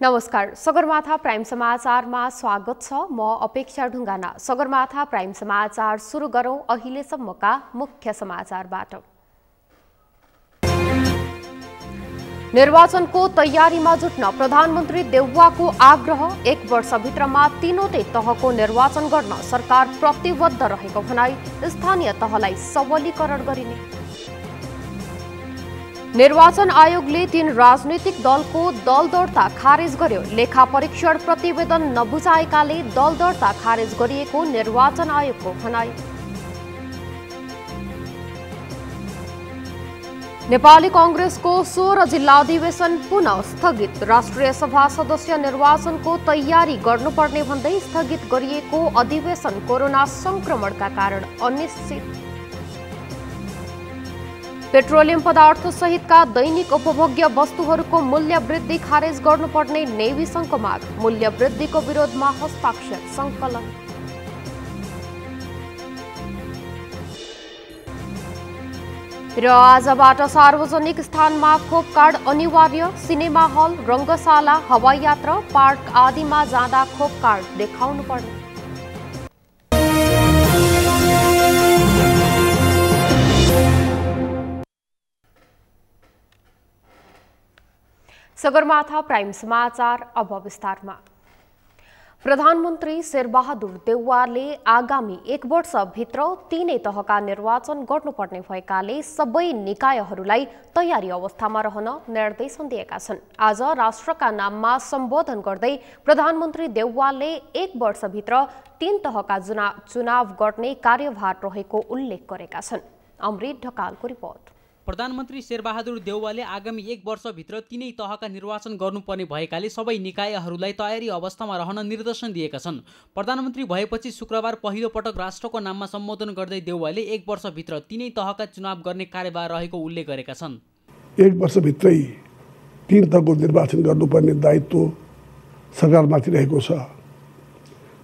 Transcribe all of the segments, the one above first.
नमस्कार, सगरमाथा प्राइम समाचारमा स्वागत छ। म अपेक्षा ढुङ्गाना। सगरमाथा प्राइम समाचार सुरु गरौं अहिलेसम्मका मुख्य समाचारबाट। निर्वाचनको तयारीमा जुट्न प्रधानमन्त्री देउवाको आग्रह। 1 वर्षभित्रमा तीनवटै तहको निर्वाचन गर्न सरकार प्रतिबद्ध रहेको भनाई। स्थानीय तहलाई सबलीकरण गरिने। निर्वाचन आयोगले 3 राजनीतिक दलको दल दर्ता खारेज गर्यो। लेखा परीक्षण प्रतिवेदन नबुझाएकाले दल दर्ता खारेज गरिएको निर्वाचन आयोगको भनाई। नेपाली कांग्रेसको 16 जिल्ला अधिवेशन पुनः स्थगित। राष्ट्रिय सभा सदस्य निर्वाचनको तयारी गर्नुपर्ने भन्दै स्थगित गरिएको अधिवेशन कोरोना संक्रमणका कारण अनिश्चित। पेट्रोलियम पदार्थ सहितका दैनिक उपभोग्य वस्तुहरूको मूल्य वृद्धि खारेज गर्नुपर्ने नेवी संघको माग। मूल्य वृद्धिको विरोधमा हस्ताक्षर संकलन। र आजबाट सार्वजनिक स्थानमा खोप कार्ड अनिवार्य। सिनेमा हल, रंगशाला, हवाई यात्रा, पार्क आदिमा जाँदा खोप कार्ड देखाउनु पर्ने। सगरमाथा प्राइम समाचार अब विस्तारमा। प्रधानमन्त्री शेरबहादुर देउवाले आगामी 1 वर्षभित्र तीनै तहका निर्वाचन गर्नुपर्ने भएकाले सबै निकायहरूलाई तयारी अवस्थामा रहन निर्देशन दिएका छन्। आज राष्ट्रका नाममा सम्बोधन गर्दै प्रधानमन्त्री देउवाले 1 वर्षभित्र 3 तहका चुनाव गर्ने कार्यभार रहेको उल्लेख गरेका छन्। अमृत ढकालको रिपोर्ट। प्रधानमन्त्री शेरबहादुर देउवाले आगामी 1 वर्षभित्र तीनै तहका निर्वाचन गर्नुपर्ने भएकाले सबै निकायहरूलाई तयारी अवस्थामा रहन निर्देशन दिएका छन्। प्रधानमन्त्री भएपछि शुक्रबार पहिलो पटक राष्ट्रको नाममा सम्बोधन गर्दै देउवाले 1 वर्षभित्र तीनै तहका चुनाव गर्ने कार्यभार रहेको उल्लेख गरेका छन्। 1 वर्षभित्रै 3 तहको निर्वाचन गर्नुपर्ने दायित्व सरकारमाथि रहेको छ।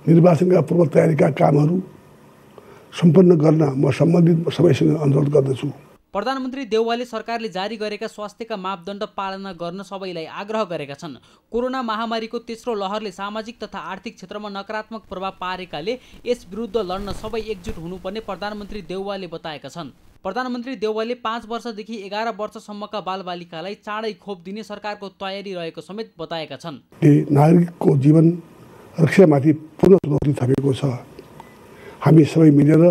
निर्वाचनका पूर्व तयारीका कामहरू सम्पन्न गर्न म सम्बन्धित सबैसँग अनुरोध गर्दछु। प्रधानमन्त्री देउवाले सरकारले जारी गरेका स्वास्थ्यका मापदण्ड पालना गर्न सबैलाई आग्रह गरेका छन्। कोरोना महामारीको तेस्रो लहरले सामाजिक तथा आर्थिक क्षेत्रमा नकारात्मक प्रभाव पारेकाले यस विरुद्ध लड्न सबै एकजुट हुनुपर्ने प्रधानमन्त्री देउवाले बताएका छन्। प्रधानमन्त्री देउवाले 5 वर्षदेखि 11 वर्षसम्मका बालबालिकालाई चाँडै खोप दिने सरकारको तयारी रहेको समेत बताएका छन्। नागरिकको जीवन रक्षामाथि पूर्ण चुनौती थपेको छ। हामी सबै मिलेर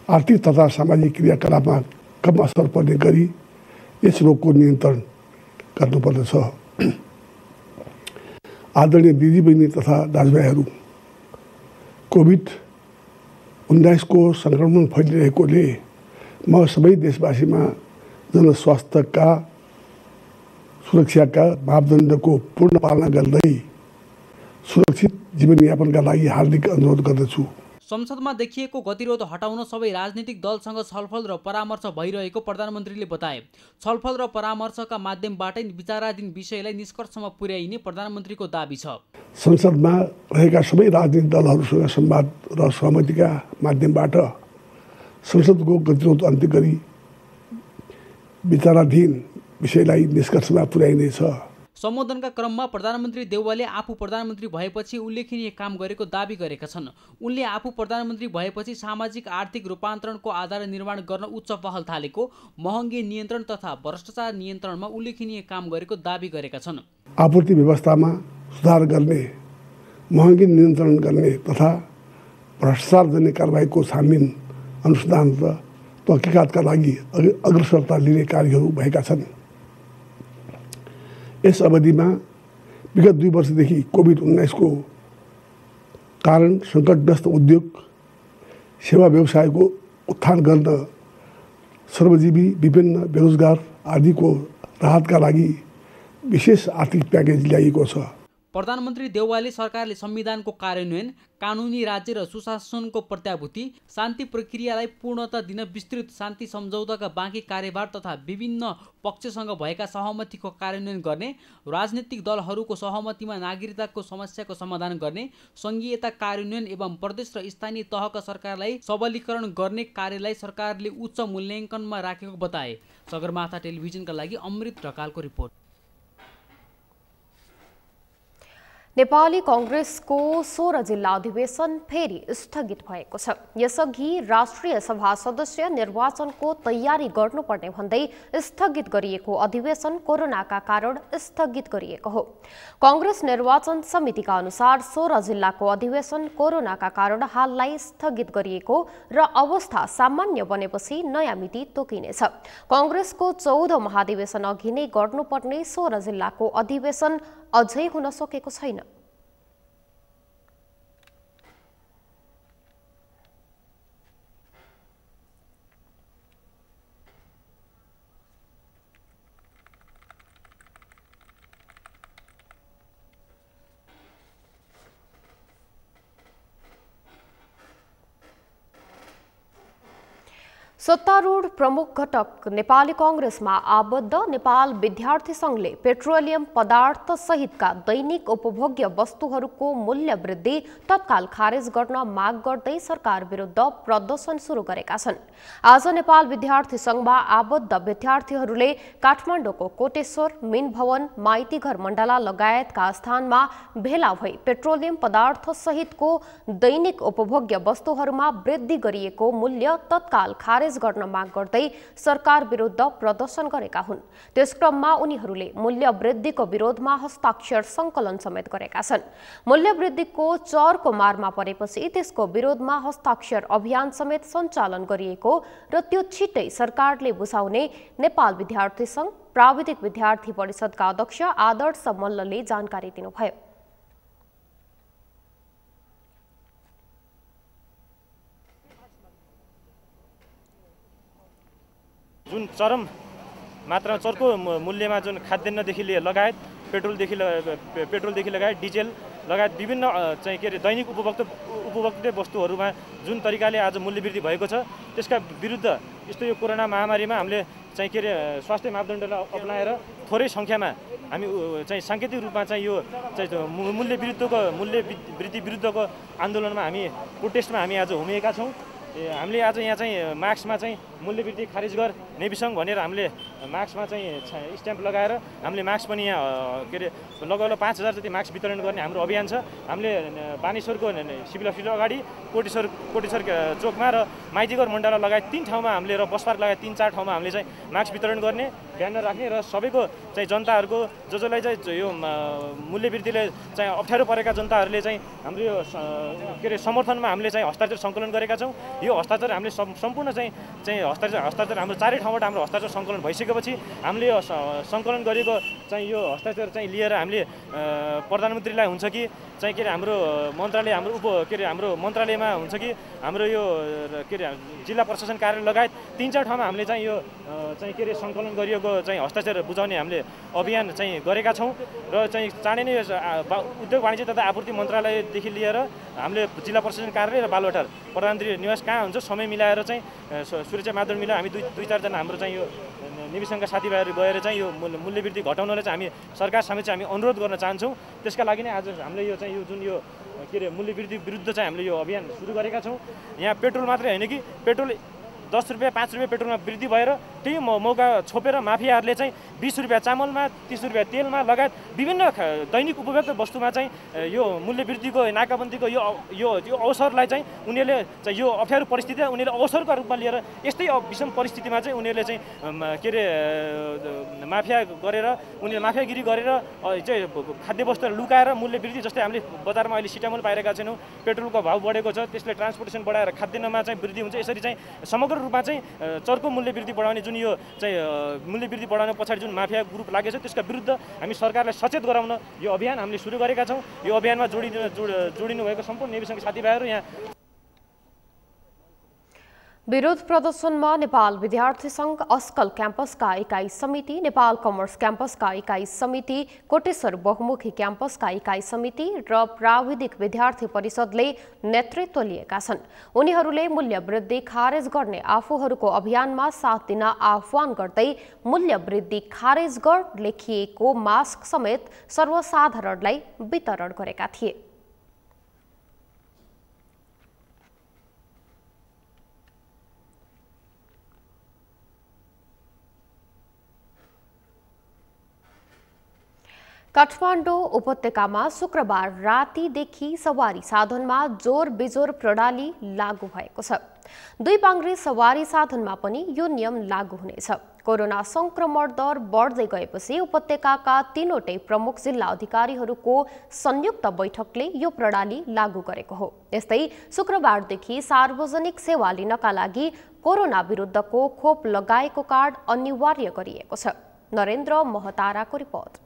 आर्थिक तथा सामाजिक क्रियाकलापमा कम असर पर्ने गरी यस रोगको नियन्त्रण गर्नुपर्दछ। आदरणीय दिदीबहिनी तथा दाजुभाइहरू, कोभिड-19 को संक्रमण फैलिरहेकोले म सबै देशवासीमा जनस्वास्थ्यका सुरक्षाका मापदण्डको पूर्ण पालना गर्दै सुरक्षित जीवनयापनका लागि हार्दिक अनुरोध गर्दछु। संसदमा देखिएको गतिरोध हटाउन सबै राजनीतिक दलसँग छलफल र परामर्श भइरहेको प्रधानमन्त्रीले बताए। छलफल र परामर्शका माध्यमबाटै विचाराधीन विषयलाई निष्कर्षमा पुर्याइने प्रधानमन्त्रीको दाबी छ। संसदमा रहेका सबै राजनीतिक दलहरूसँग संवाद र सहमतिका माध्यमबाट संसदको गतिरोध अन्त्य गरी विचाराधीन विषयलाई निष्कर्षमा पुर्याइनेछ। सम्बोधनका क्रममा प्रधानमन्त्री देउवाले आफू प्रधानमन्त्री भएपछि उल्लेखनीय काम गरेको दाबी गरेका छन्। उनले आफू प्रधानमन्त्री भएपछि सामाजिक आर्थिक रूपान्तरणको आधार निर्माण गर्न उच्च पहल थालेको, महँगी नियन्त्रण तथा भ्रष्टाचार नियन्त्रणमा उल्लेखनीय काम गरेको दाबी गरेका छन्। आपूर्ति व्यवस्थामा सुधार गर्ने, महँगी नियन्त्रण गर्ने तथा भ्रष्टाचारजन्य कारबाहीको छानबिन, अनुसन्धान र तहकिकातका लागि अग्रसरता लिने कार्यहरू भएका छन्। यस अवधिमा विगत 2 वर्षदेखि कोभिड-19 को कारण सङ्कटग्रस्त उद्योग, सेवा व्यवसायको उत्थान गर्न सर्वजीवी, विभिन्न बेरोजगार आदिको राहतका लागि विशेष आर्थिक प्याकेज ल्याइएको छ। प्रधानमन्त्री देउवाले सरकारले संविधानको कार्यान्वयन, कानुनी राज्य र सुशासनको प्रत्याभूति, शान्ति प्रक्रियालाई पूर्णता दिन विस्तृत शान्ति सम्झौताका बाँकी कार्यभार तथा विभिन्न पक्षसँग भएका सहमतिको कार्यान्वयन गर्ने, राजनीतिक दलहरूको सहमतिमा नागरिकताको समस्याको समाधान गर्ने, सङ्घीयता कार्यान्वयन एवं प्रदेश र स्थानीय तहका सरकारलाई सबलीकरण गर्ने कार्यलाई सरकारले उच्च मूल्याङ्कनमा राखेको बताए। सगरमाथा टेलिभिजनका लागि अमृत ढकालको रिपोर्ट। नेपाली कांग्रेसको 16 जिल्ला अधिवेशन फेरि स्थगित भएको छ। यसअघि राष्ट्रिय सभा सदस्य निर्वाचनको तयारी गर्नुपर्ने भन्दै स्थगित गरिएको अधिवेशन कोरोनाका कारण स्थगित गरिएको हो। कांग्रेस निर्वाचन समितिका अनुसार 16 जिल्लाको अधिवेशन कोरोनाका कारण हाललाई स्थगित गरिएको र अवस्था सामान्य बनेपछि नयाँ मिति तोकिनेछ। कांग्रेसको 14 महाधिवेशन अघि नै गर्नुपर्ने 16 जिल्लाको अधिवेशन अझै हुन सकेको छैन। सत्तारूढ प्रमुख घटक नेपाली कांग्रेसमा आबद्ध नेपाल विद्यार्थी संघले पेट्रोलियम पदार्थ सहितका दैनिक उपभोग्य वस्तुहरूको मूल्य वृद्धि तत्काल खारेज गर्न माग गर्दै सरकार विरुद्ध प्रदर्शन सुरु गरेका छन्। आज नेपाल विद्यार्थी संघमा आबद्ध विद्यार्थीहरूले काठमाडौँको कोटेश्वर, मीन भवन, माइतीघर मण्डला लगायतका स्थानमा भेला भई पेट्रोलियम पदार्थ सहितको दैनिक उपभोग्य वस्तुहरूमा वृद्धि गरिएको मूल्य तत्काल खारेज गर्न माग गर्दै सरकार विरुद्ध प्रदर्शन गरेका हुन्। त्यस क्रममा उनीहरूले मूल्य वृद्धिको विरोधमा हस्ताक्षर संकलन समेत गरेका छन्। मूल्य वृद्धिको चरको मारमा परेपछि त्यसको विरोधमा हस्ताक्षर अभियान समेत सञ्चालन गरिएको र त्यो छिट्टै सरकारले बुझाउने नेपाल विद्यार्थी संघ प्राविधिक विद्यार्थी परिषदका अध्यक्ष आदर्श मल्लले जानकारी दिनुभयो। जुन चरम मात्रामा चर्को मूल्यमा जुन खाद्यान्नदेखि लगायत पेट्रोलदेखि लगायत डिजेल लगायत विभिन्न चाहिँ के अरे दैनिक उपभोग्य वस्तुहरूमा जुन तरिकाले आज मूल्य वृद्धि भएको छ त्यसका विरुद्ध यस्तो यो कोरोना महामारीमा हामीले चाहिँ के अरे स्वास्थ्य मापदण्डलाई अपनाएर थोरै सङ्ख्यामा हामी चाहिँ साङ्केतिक रूपमा चाहिँ यो चाहिँ मूल्य वृद्धि विरुद्धको आन्दोलनमा हामी प्रोटेस्टमा हामी आज होमिएका छौँ। हामीले आज यहाँ चाहिँ मार्क्समा चाहिँ मूल्य वृद्धि खारिज गर नेविसङ्घ भनेर हामीले मार्क्समा चाहिँ स्ट्याम्प लगाएर हामीले मार्क्स पनि यहाँ के अरे लगभग 5000 जति मार्क्स वितरण गर्ने हाम्रो अभियान छ। हामीले बानेश्वरको सिभिल अफिस अगाडि कोटेश्वर चोकमा र माइतीघर मण्डला लगायत 3 ठाउँमा हामीले र बस पार्क लगायत 3-4 ठाउँमा हामीले चाहिँ मार्क्स वितरण गर्ने ब्यानर राख्ने र सबैको चाहिँ जनताहरूको जसलाई चाहिँ यो मूल्य वृद्धिले चाहिँ अप्ठ्यारो परेका जनताहरूले चाहिँ हाम्रो यो के अरे समर्थनमा हामीले चाहिँ हस्ताक्षर सङ्कलन गरेका छौँ। यो हस्ताक्षर हामीले सम्पूर्ण चाहिँ हस्ताक्षर हाम्रो 4 ठाउँबाट हाम्रो हस्ताक्षर सङ्कलन भइसकेपछि हामीले यो सङ्कलन गरेको चाहिँ यो हस्ताक्षर चाहिँ लिएर हामीले प्रधानमन्त्रीलाई हुन्छ कि चाहिँ के अरे हाम्रो मन्त्रालय हाम्रो मन्त्रालयमा हुन्छ कि हाम्रो यो के अरे जिल्ला प्रशासन कार्यालय लगायत 3-4 ठाउँमा हामीले चाहिँ यो चाहिँ के अरे सङ्कलन गरिएको चाहिँ हस्ताक्षर बुझाउने हामीले अभियान चाहिँ गरेका छौँ र चाहिँ चाँडै नै उद्योग वाणिज्य तथा आपूर्ति मन्त्रालयदेखि लिएर हामीले जिल्ला प्रशासन कार्यालय र बालुवाटार प्रधानमन्त्री निवास कहाँ हुन्छ समय मिलाएर चाहिँ सुरक्षा मापदण्ड मिलाएर हामी 2-4 जना हाम्रो चाहिँ यो नेविसङ्घका साथीभाइहरू गएर चाहिँ यो मूल्य वृद्धि घटाउनलाई चाहिँ हामी सरकार समेत चाहिँ हामी अनुरोध गर्न चाहन्छौँ। त्यसका लागि नै आज हामीले यो चाहिँ यो जुन यो के अरे मूल्य वृद्धि विरुद्ध चाहिँ हामीले यो अभियान सुरु गरेका छौँ। यहाँ पेट्रोल मात्रै होइन कि पेट्रोल 10 रुपियाँ 5 रुपियाँ पेट्रोलमा वृद्धि भएर त्यही मौका छोपेर माफियाहरूले चाहिँ 20 रुपियाँ चामलमा 30 रुपियाँ तेलमा लगायत विभिन्न दैनिक उपभोग्य वस्तुमा चाहिँ यो मूल्य वृद्धिको नाकाबन्दीको यो अवसरलाई चाहिँ उनीहरूले चाहिँ यो अप्ठ्यारो परिस्थितिलाई उनीहरूले अवसरका रूपमा लिएर यस्तै विषम परिस्थितिमा चाहिँ उनीहरूले चाहिँ के अरे माफिया गरेर उनीहरूले माफियागिरी गरेर चाहिँ खाद्य वस्तुहरू लुकाएर मूल्य वृद्धि जस्तै हामीले बजारमा अहिले सिटामोल पाइरहेका छैनौँ। पेट्रोलको भाउ बढेको छ त्यसले ट्रान्सपोर्टेसन बढाएर खाद्यान्नमा चाहिँ वृद्धि हुन्छ। यसरी चाहिँ समग्र रूपमा चाहिँ चर्को मूल्य वृद्धि बढाउने जुन यो चाहिँ मूल्य वृद्धि बढाउन पछाडि जुन माफिया ग्रुप लागेको छ त्यसका विरुद्ध हामी सरकारलाई सचेत गराउन यो अभियान हामीले सुरु गरेका छौँ। यो अभियानमा जोडिनु भएको सम्पूर्ण नेविसङ्घ साथीभाइहरू यहाँ विरोध प्रदर्शनमा नेपाल विद्यार्थी संघ अस्कल क्याम्पसका इकाइ समिति, नेपाल कमर्स क्याम्पसका इकाइ समिति, कोटेश्वर बहुमुखी क्याम्पसका इकाइ समिति र प्राविधिक विद्यार्थी परिषदले नेतृत्व लिएका छन्। उनीहरूले मूल्य वृद्धि खारेज गर्ने आफूहरूको अभियानमा साथ दिन आह्वान गर्दै मूल्य वृद्धि खारेज गर लेखिएको मास्क समेत सर्वसाधारणलाई वितरण गरेका थिए। काठमाडौँ उपत्यकामा शुक्रबार रातिदेखि सवारी साधनमा जोर बिजोर प्रणाली लागू भएको छ। दुई पाङ्ग्रे सवारी साधनमा पनि यो नियम लागू हुनेछ। कोरोना संक्रमण दर बढ्दै गएपछि उपत्यकाका तीनवटै प्रमुख जिल्ला अधिकारीहरूको संयुक्त बैठकले यो प्रणाली लागू गरेको हो। यस्तै शुक्रबारदेखि सार्वजनिक सेवा लिनका लागि कोरोना विरुद्धको खोप लगाएको कार्ड अनिवार्य गरिएको छ। नरेन्द्र महताराको रिपोर्ट।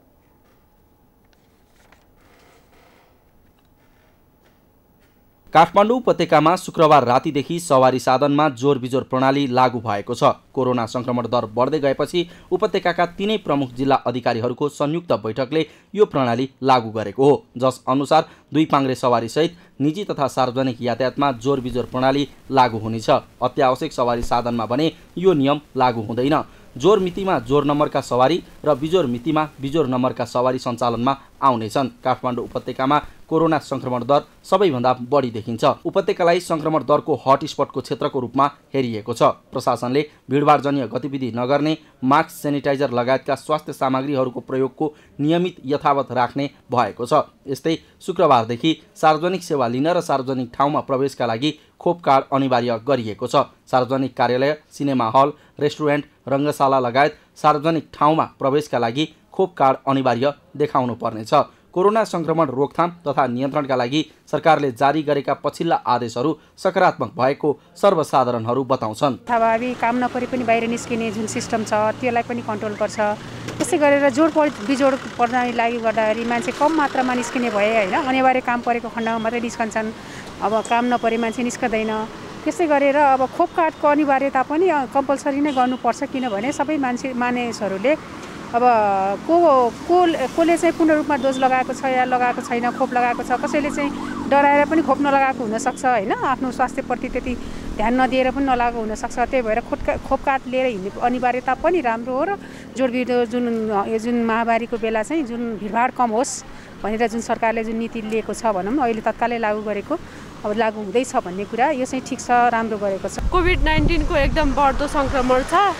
काठमाडौँ उपत्यकामा शुक्रबार रातिदेखि सवारी साधनमा जोर बिजोर प्रणाली लागू भएको छ। कोरोना संक्रमण दर बढ्दै गएपछि उपत्यकाका तीनै प्रमुख जिल्ला अधिकारीहरूको संयुक्त बैठकले यो प्रणाली लागू गरेको हो, जस अनुसार दुई पाङ्ग्रे सवारी सहित निजी तथा सार्वजनिक यातायातमा जोर बिजोर प्रणाली लागू हुनेछ। अत्यावश्यक सवारी साधनमा भने यो नियम लागू हुँदैन। जोर मितिमा जोर नम्बरका सवारी र बिजोर मितिमा बिजोर नम्बरका सवारी सञ्चालनमा आउनेछन्। काठमाडौँ उपत्यकामा कोरोना संक्रमण दर सबैभन्दा बढी देखिन्छ। उपत्यकालाई संक्रमण दरको हटस्पटको क्षेत्रको रूपमा हेरिएको छ। प्रशासनले भिडभाडजन्य गतिविधि नगर्ने, मास्क, सेनिटाइजर लगायतका स्वास्थ्य सामग्रीहरूको प्रयोगको नियमित यथावत राख्ने भएको छ। यस्तै शुक्रबारदेखि सार्वजनिक सेवा लिन र सार्वजनिक ठाउँमा प्रवेशका लागि खोप कार्ड अनिवार्य गरिएको छ। सार्वजनिक कार्यालय, सिनेमा हल, रेस्टुरेन्ट, रङ्गशाला लगायत सार्वजनिक ठाउँमा प्रवेशका लागि खोप कार्ड अनिवार्य देखाउनु पर्नेछ। कोरोना संक्रमण रोकथाम तथा नियन्त्रणका लागि सरकारले जारी गरेका पछिल्ला आदेशहरू सकारात्मक भएको सर्वसाधारणहरू बताउँछन्। अथवा काम नपरे पनि बाहिर निस्किने जुन सिस्टम छ त्यसलाई पनि कन्ट्रोल गर्छ। त्यसै गरेर जोड बिजोड प्रणाली लागू गर्दाखेरि मान्छे कम मात्रामा निस्किने भए होइन, अनिवार्य काम परेको खण्डमा मात्रै निस्कन्छन्। अब काम नपरे मान्छे निस्कँदैन। त्यसै गरेर अब खोप कार्डको अनिवार्यता पनि कम्पलसरी नै गर्नुपर्छ, किनभने सबै मानिसहरूले अब कसले चाहिँ पूर्ण रूपमा डोज लगाएको छ या लगाएको छैन, खोप लगाएको छ, कसैले चाहिँ डराएर पनि खोप नलगाएको हुनसक्छ होइन, आफ्नो स्वास्थ्यप्रति त्यति ध्यान नदिएर पनि नलागेको हुनसक्छ। त्यही भएर खोप कार्ड लिएर हिँड्ने अनिवार्यता पनि राम्रो हो र जोडबिजोड जुन महामारीको बेला चाहिँ जुन भिडभाड कम होस् भनेर जुन सरकारले जुन नीति लिएको छ भनौँ अहिले तत्कालै लागू गरेको अब लागू हुँदैछ भन्ने कुरा यो चाहिँ ठिक छ, राम्रो गरेको छ। कोभिड-19 को एकदम बढ्दो सङ्क्रमण छ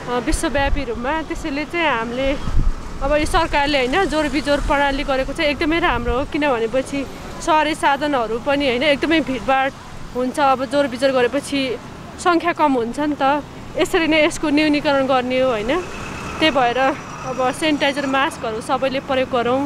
विश्वव्यापी रूपमा, त्यसैले चाहिँ हामीले अब यो सरकारले होइन जोर बिजोर प्रणाली गरेको चाहिँ एकदमै राम्रो हो। किनभनेपछि सवारी साधनहरू पनि होइन एकदमै भिडभाड हुन्छ। अब जोर बिजोर गरेपछि सङ्ख्या कम हुन्छ नि त, यसरी नै यसको न्यूनीकरण गर्ने हो होइन। त्यही भएर अब सेनिटाइजर, मास्कहरू सबैले प्रयोग गरौँ,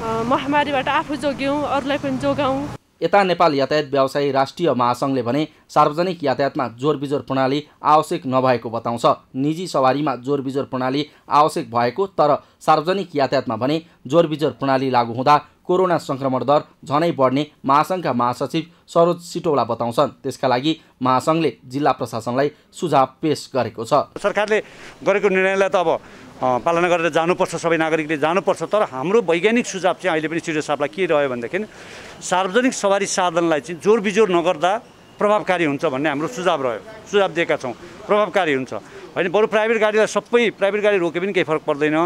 महामारीबाट आफू जोग्यौँ, अरूलाई पनि जोगाउँ। यता नेपाल यातायात व्यवसायी राष्ट्रिय महासङ्घले भने सार्वजनिक यातायातमा जोर बिजोर प्रणाली आवश्यक नभएको बताउँछ। निजी सवारीमा जोर बिजोर प्रणाली आवश्यक भएको, तर सार्वजनिक यातायातमा भने जोर बिजोर प्रणाली लागू हुँदा कोरोना संक्रमण दर झनै बढ्ने महासङ्घका महासचिव सरोज सिटौला बताउँछन्। त्यसका लागि महासङ्घले जिल्ला प्रशासनलाई सुझाव पेश गरेको छ। सरकारले गरेको निर्णयलाई त अब पालना गरेर जानुपर्छ, सबै नागरिकले जानुपर्छ। तर हाम्रो वैज्ञानिक सुझाव चाहिँ अहिले पनि सिडिओ साहबलाई के रह्यो भनेदेखि सार्वजनिक सवारी साधनलाई चाहिँ जोर बिजोर नगर्दा प्रभावकारी हुन्छ भन्ने हाम्रो सुझाव रह्यो। सुझाव दिएका छौँ, प्रभावकारी हुन्छ होइन। बरु प्राइभेट गाडीलाई सबै प्राइभेट गाडी रोके पनि केही फरक पर्दैन।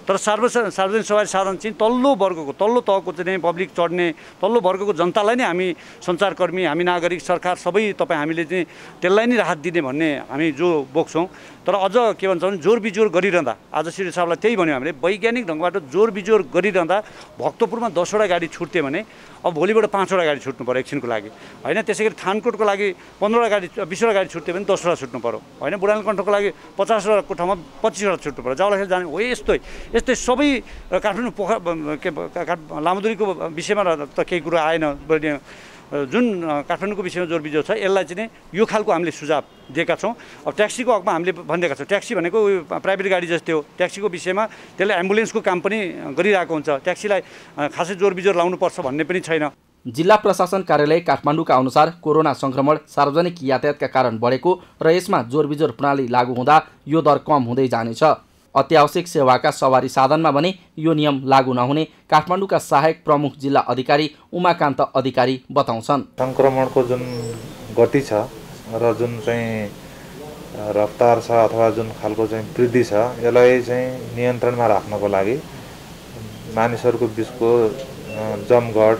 तर सार्वजनिक सवारी साधन चाहिँ तल्लो वर्गको, तल्लो तहको चाहिँ पब्लिक चढ्ने तल्लो वर्गको जनतालाई नै हामी सञ्चारकर्मी, हामी नागरिक, सरकार सबै हामीले चाहिँ त्यसलाई नै राहत दिने भन्ने हामी जो बोक्छौँ। तर अझ के भन्छ भने जोर बिजोर गरिरहँदा, आज सिडिओ साहबलाई त्यही भन्यो हामीले, वैज्ञानिक ढङ्गबाट जोर बिजोर गरिरहँदा भक्तपुरमा 10वटा गाडी छुट्यो भने अब भोलिबाट 5वटा गाडी छुट्नु पऱ्यो एकछिनको लागि होइन। त्यसै गरी थानकोटको लागि 15वटा गाडी 20वटा गाडी छुट्यो भने 10वटा छुट्नु पऱ्यो होइन। बुढानीकण्ठको लागि 50वटाको ठाउँमा 25वटा छुट्नु पऱ्यो। जाउँदाखेरि जाने हो यस्तै सबै काठमाडौँ लामो दूरीको विषयमा त केही कुरो आएन। जुन काठमाडौँको विषयमा जोर बिजोर छ यसलाई चाहिँ यो खालको हामीले सुझाव दिएका छौँ। अब ट्याक्सीको हकमा हामीले भनिदिएका छौँ, ट्याक्सी भनेको प्राइभेट गाडी जस्तै हो। ट्याक्सीको विषयमा त्यसले एम्बुलेन्सको काम पनि गरिरहेको हुन्छ, ट्याक्सीलाई खासै जोर बिजोर लाउनुपर्छ भन्ने पनि छैन। जिल्ला प्रशासन कार्यालय काठमाडौँका अनुसार कोरोना संक्रमण सार्वजनिक यातायातका कारण बढेको र यसमा जोर बिजोर प्रणाली लागू हुँदा यो दर कम हुँदै जानेछ। अत्यावश्यक सेवाका सवारी साधनमा भने यो नियम लागू नहुने काठमाडौँका सहायक प्रमुख जिल्ला अधिकारी उमाकान्त अधिकारी बताउँछन्। संक्रमणको जुन गति छ र जुन चाहिँ रफ्तार छ अथवा जुन खालको चाहिँ वृद्धि छ यसलाई चाहिँ नियन्त्रणमा राख्नको लागि मानिसहरूको बिचको जमघट,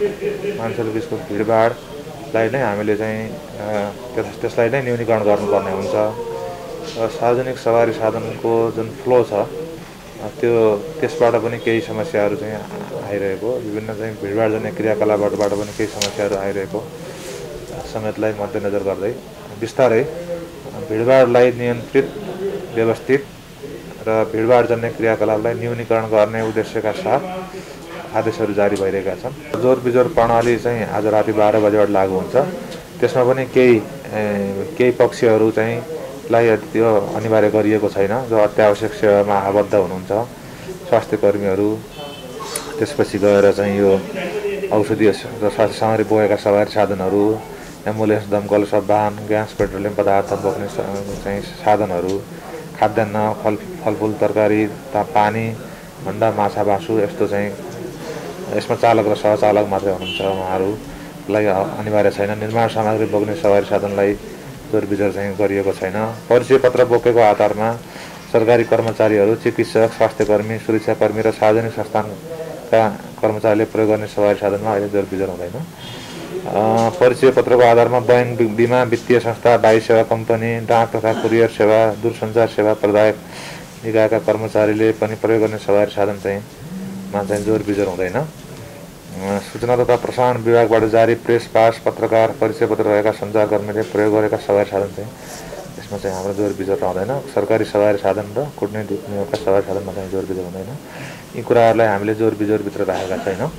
मानिसहरूको बिचको भिडभाडलाई नै हामीले चाहिँ त्यसलाई नै न्यूनीकरण गर्नुपर्ने हुन्छ। सार्वजनिक सवारी साधनको जुन फ्लो छ त्यसबाट पनि केही समस्याहरू चाहिँ आइरहेको, विभिन्न चाहिँ भिडभाडजन्य क्रियाकलापबाट पनि केही समस्याहरू आइरहेको समेतलाई मध्यनजर गर्दै बिस्तारै भिडभाडलाई नियन्त्रित, व्यवस्थित र भिडभाडजन्य क्रियाकलापलाई न्यूनीकरण गर्ने उद्देश्यका साथ आदेशहरू जारी भइरहेका छन्। जोर बिजोर प्रणाली चाहिँ आज राति 12 बजेबाट लागू हुन्छ। त्यसमा पनि केही पक्षहरू चाहिँ लाई त्यो अनिवार्य गरिएको छैन, जो अत्यावश्यक सेवामा आबद्ध हुनुहुन्छ, स्वास्थ्य कर्मीहरू, त्यसपछि गएर चाहिँ यो औषधि र स्वास्थ्य सामग्री बोकेका सवारी साधनहरू, एम्बुलेन्स, दमकल, सब वाहन, ग्यास, पेट्रोलियम पदार्थ बोक्ने चाहिँ साधनहरू, खाद्यान्न, फलफुल, तरकारी, पानी, अन्डा, माछा, मासु, यस्तो चाहिँ यसमा चालक र सहचालक मात्रै हुनुहुन्छ, उहाँहरूलाई अनिवार्य छैन। निर्माण सामग्री बोक्ने सवारी साधनलाई जोरबिजोर चाहिँ गरिएको छैन। परिचय पत्र बोकेको आधारमा सरकारी कर्मचारीहरू, चिकित्सक, स्वास्थ्यकर्मी, सुरक्षाकर्मी र सार्वजनिक संस्थानका कर्मचारीले प्रयोग गर्ने सवारी साधनमा अहिले जोरबिजोर हुँदैन। परिचय पत्रको आधारमा बैंक, बिमा, वित्तीय संस्था, वायु सेवा कम्पनी, डाक तथा कुरियर सेवा, दूरसञ्चार सेवा प्रदायक निकायका कर्मचारीले पनि प्रयोग गर्ने सवारी साधन चाहिँ जोरबिजोर हुँदैन। सूचना तथा प्रसारण विभागबाट जारी प्रेस पास, पत्रकार, परिचय पत्र रहेका सञ्चारकर्मीले प्रयोग गरेका सवारी साधन चाहिँ यसमा चाहिँ हाम्रो जोरबिजोर रहँदैन। सरकारी सवारी साधन र कूटनीतिक नियोगका सवारी साधनमा चाहिँ जोरबिजोर हुँदैन। यी कुराहरूलाई हामीले जोरबिजोरभित्र राखेका छैनौँ।